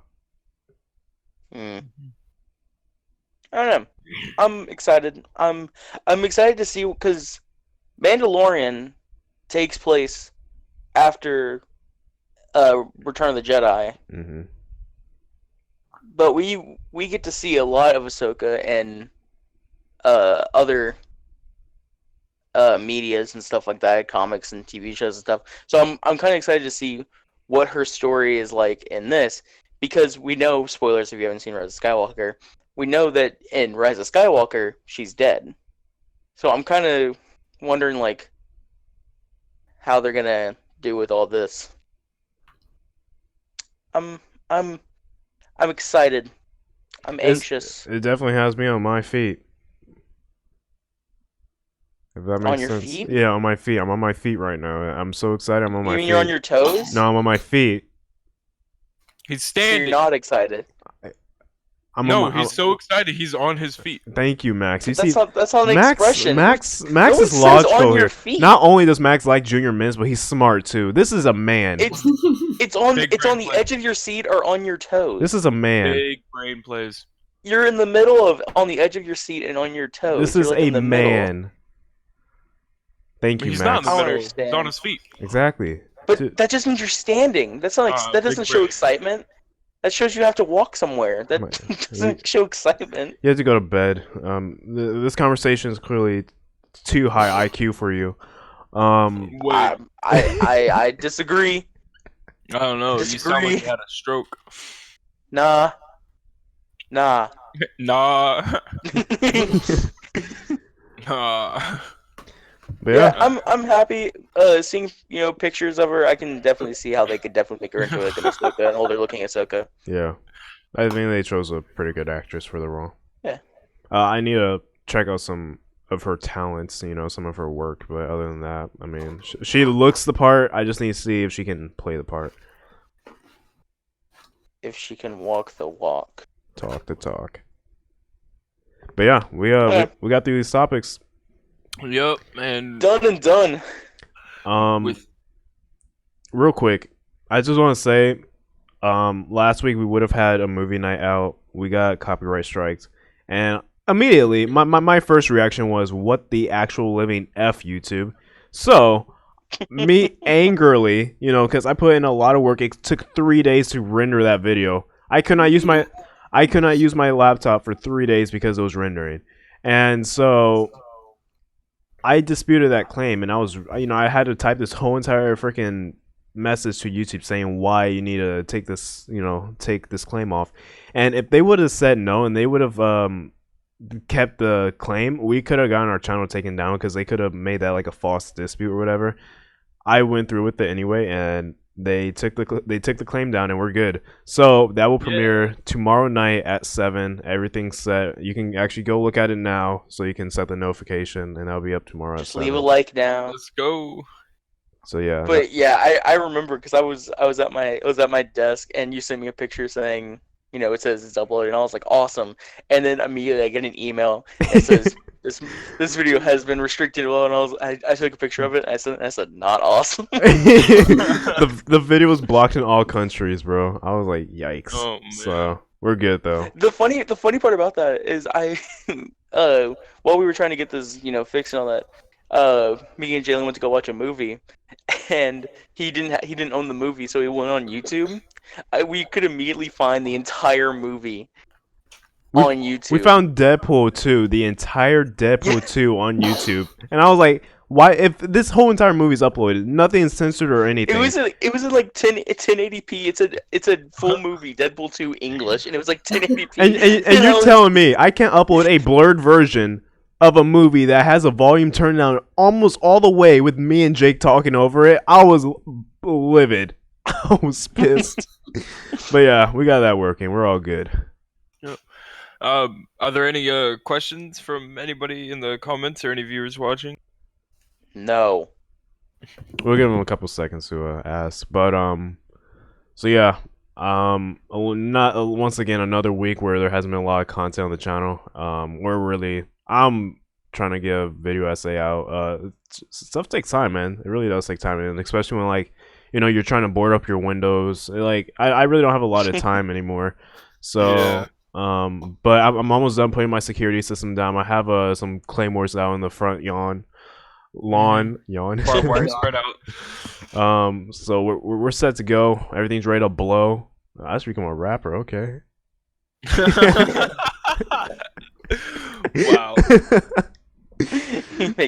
I don't know. I'm excited. I'm excited to see, because Mandalorian takes place after Return of the Jedi. But we get to see a lot of Ahsoka and other medias and stuff like that, comics and TV shows and stuff. So I'm kind of excited to see what her story is like in this, because we know, spoilers if you haven't seen Rise of Skywalker, we know that in Rise of Skywalker she's dead. So I'm kind of wondering like how they're gonna do with all this. I'm excited. I'm anxious. It definitely has me on my feet. If that makes On your sense. feet? Yeah, on my feet. I'm on my feet right now. I'm so excited. I'm on my You mean feet. you're on your toes? No, I'm on my feet. He's So standing. you're not excited. He's so excited. He's on his feet. Thank you, Max. You That's see, not an Max, expression. Max No one is says logical on your here. feet. Not only does Max like Junior Mints, but he's smart too. This is a man. It's on Big on brain the play. edge of your seat or on your toes. This is a man. Big brain plays. You're in the middle of on the edge of your seat and on your toes. This You're is like a in the middle. man. Thank you, He's not Max. in the I don't middle. understand. He's on his feet. Exactly. But that just means you're standing. That's not that big doesn't show brain. excitement. That shows you have to walk somewhere. That doesn't show excitement. You have to go to bed. This conversation is clearly too high IQ for you. Wait, I disagree. I don't know. You sound like disagree. you had a stroke. Nah. Nah. Nah. But Yeah, yeah, I'm happy seeing pictures of her. I can definitely see how they could definitely make her into like an Ahsoka, an older looking Ahsoka. yeah. I think they chose a pretty good actress for the role. Yeah. I need to check out some of her talents, some of her work. But other than that, I mean, she looks the part. I just need to see if she can play the part. If she can walk the walk. Talk the talk. But yeah, we got through these topics. Yep, and Done and done. with Real quick, I just want to say, last week we would have had a movie night out. We got copyright strikes, and immediately my first reaction was, "What the actual living f, YouTube?" So me angrily, because I put in a lot of work. It took 3 days to render that video. I could not use my laptop for 3 days because it was rendering, and so I disputed that claim, and I had to type this whole entire freaking message to YouTube saying why you need to take this claim off. And if they would have said no and they would have kept the claim, we could have gotten our channel taken down because they could have made that like a false dispute or whatever. I went through with it anyway, and they took the claim down, and we're good. So that will premiere tomorrow night at 7. Everything's set. You can actually go look at it now, so you can set the notification, and that'll be up tomorrow Just at 7. leave a like now. Let's go. So yeah. But yeah, I remember because I was at my desk and you sent me a picture saying, it says it's uploaded, and I was like, awesome. And then immediately I get an email that says this video has been restricted. Well, and I took a picture of it. And I said not awesome. the video was blocked in all countries, bro. I was like, yikes. Oh, man. So we're good though. The funny part about that is while we were trying to get this fixed and all that, me and Jalen went to go watch a movie, and he didn't own the movie, so he went on YouTube. We could immediately find the entire movie on YouTube. We found Deadpool 2, the entire Deadpool 2 on YouTube, and I was like, why? If this whole entire movie's uploaded, nothing's censored or anything. It was in like 1080p. It's a full movie, Deadpool 2 English, and it was like 1080p. And you're telling me I can't upload a blurred version of a movie that has a volume turned down almost all the way with me and Jake talking over it? I was livid. I was pissed. But yeah, we got that working. We're all good. Are there any questions from anybody in the comments or any viewers watching? No. We'll give them a couple seconds to ask. But so yeah, not once again another week where there hasn't been a lot of content on the channel. I'm trying to give video essay out. Stuff takes time, man. It really does take time, and especially when you're trying to board up your windows. I really don't have a lot of time anymore. So Yeah. but I'm almost done putting my security system down. I have some claymores out in the front lawn. Barbed wire spread out. So we're set to go. Everything's ready to blow. I just become a rapper. Okay. Wow.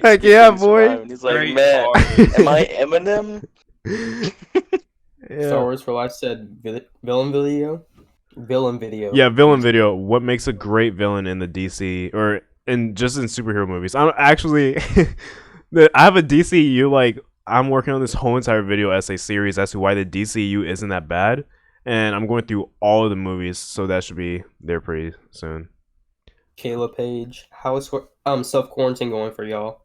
Heck yeah, boy. He's like, Great man, bar. am I Eminem? Yeah. Star Wars for Life said villain video. Villain video. Yeah, villain video. What makes a great villain in the DC or just in superhero movies? I'm actually I have a DCU I'm working on this whole entire video essay series as to why the DCU isn't that bad, and I'm going through all of the movies, so that should be there pretty soon. Kayla Page. How is self quarantine going for y'all?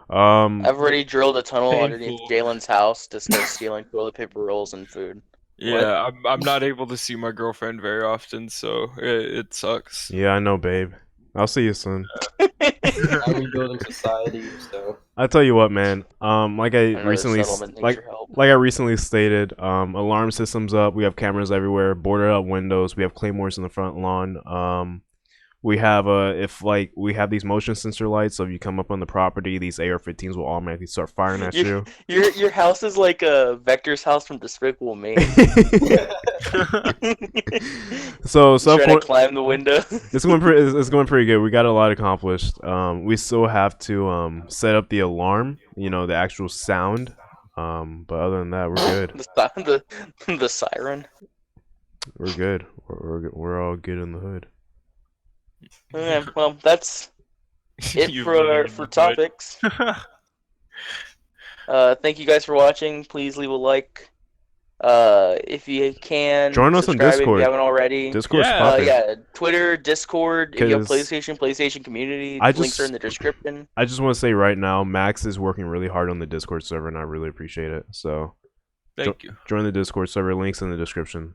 I've already drilled a tunnel Painful. underneath Jalen's house to start stealing toilet paper rolls and food. Yeah, I'm not able to see my girlfriend very often, so it sucks. Yeah, I know, babe. I'll see you soon. I'm rebuilding society, so I tell you what, man. Like I Another recently, settlement needs your help. like I recently stated, alarm systems up. We have cameras everywhere, boarded up windows. We have claymores in the front lawn. We have we have these motion sensor lights, so if you come up on the property, these AR-15s will automatically start firing at you. Your house is like a Vector's house from Despicable Me. So Trying to climb the window. it's going pretty good. We got a lot accomplished. We still have to set up the alarm, the actual sound. But other than that, we're good. The siren. We're good. We're all good in the hood. Okay, well, that's it You for really topics. Thank you guys for watching. Please leave a like. If you can, Join us on subscribe if Discord. you haven't already. Discord's Yeah. popping. Yeah, Twitter, Discord, if you have 'Cause PlayStation community. I Links are just- in the description. I just want to say right now, Max is working really hard on the Discord server, and I really appreciate it. So Thank you. join the Discord server. Links in the description.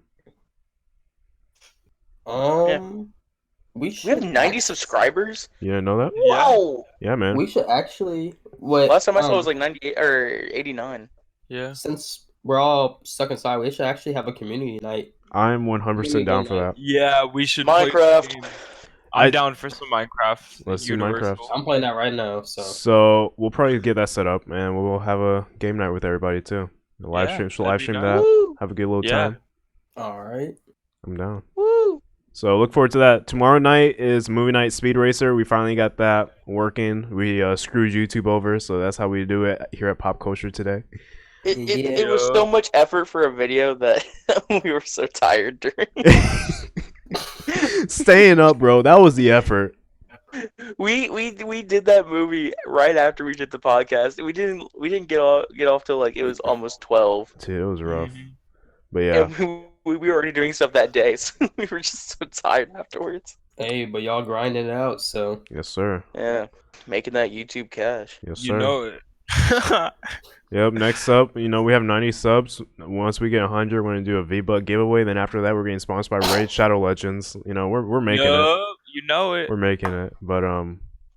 we We have 90 subscribers. You didn't know that? Yeah. Wow. Yeah, man. We should actually wait. Last time I saw it was like 98 or 89. Yeah. Since we're all stuck inside. We should actually have a community night. I'm 100% down for that. Yeah, we should play Minecraft. games. I- I'm down for some Minecraft. Let's do Universal. Minecraft. I'm playing that right now. So So we'll probably get that set up, and we'll have a game night with everybody too. Live Yeah, stream, she'll that'd live be stream nice. that. Woo! Have a good little Yeah. time. all right. I'm down. Woo! So look forward to that. Tomorrow night is movie night Speed Racer. We finally got that working. We screwed YouTube over, so that's how we do it here at Pop Culture today. It was so much effort for a video that we were so tired during. Staying up, bro. That was the effort. We did that movie right after we did the podcast. We didn't get off till like it was almost 12. Dude, it was rough. Mhm. But yeah, And we were already doing stuff that day, so we were just so tired afterwards. Hey, but y'all grinding it out. So yes sir. Yeah, making that YouTube cash. Yes sir. You know it. Yep. Next up, we have 90 subs. Once we get 100, we're gonna do a V-Buck giveaway. Then after that, we're getting sponsored by Raid Shadow Legends. We're making it. Yup, you know it. We're making it. But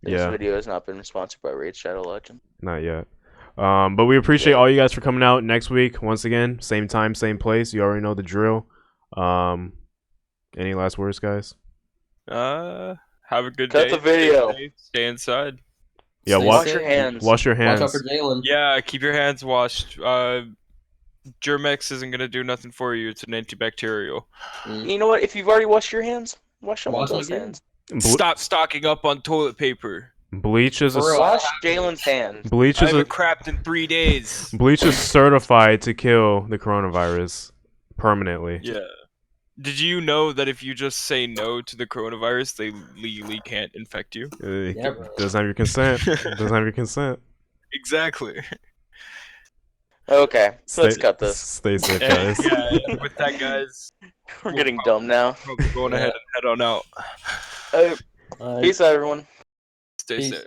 This yeah, video has not been sponsored by Raid Shadow Legend. not yet. But we appreciate all you guys for coming out next week. Once again, same time, same place. You already know the drill. Any last words, guys? Have a good Cut day. the video. Stay safe, stay inside. Yeah, Stay Wash safe. your hands. Wash your Watch hands. out for Jalen. Yeah, keep your hands washed. Germex isn't gonna do nothing for you. It's an antibacterial. You know what? If you've already washed your hands, wash someone Wash them else's again. hands. Stop stocking up on toilet paper. Bleach is For real. Wash Jalen's hands. bleach I is haven't crapped in 3 days. bleach is certified to kill the coronavirus permanently. Yeah. Did you know that if you just say no to the coronavirus, they legally can't infect you? Yeah, bro. Doesn't have your consent. Doesn't have your consent. Exactly. Okay, let's Stay- cut this. Stay safe, And, guys. yeah, with that, guys, We're getting dumb now. probably going ahead and head on out. All right. Peace out, everyone. Stay Peace. safe.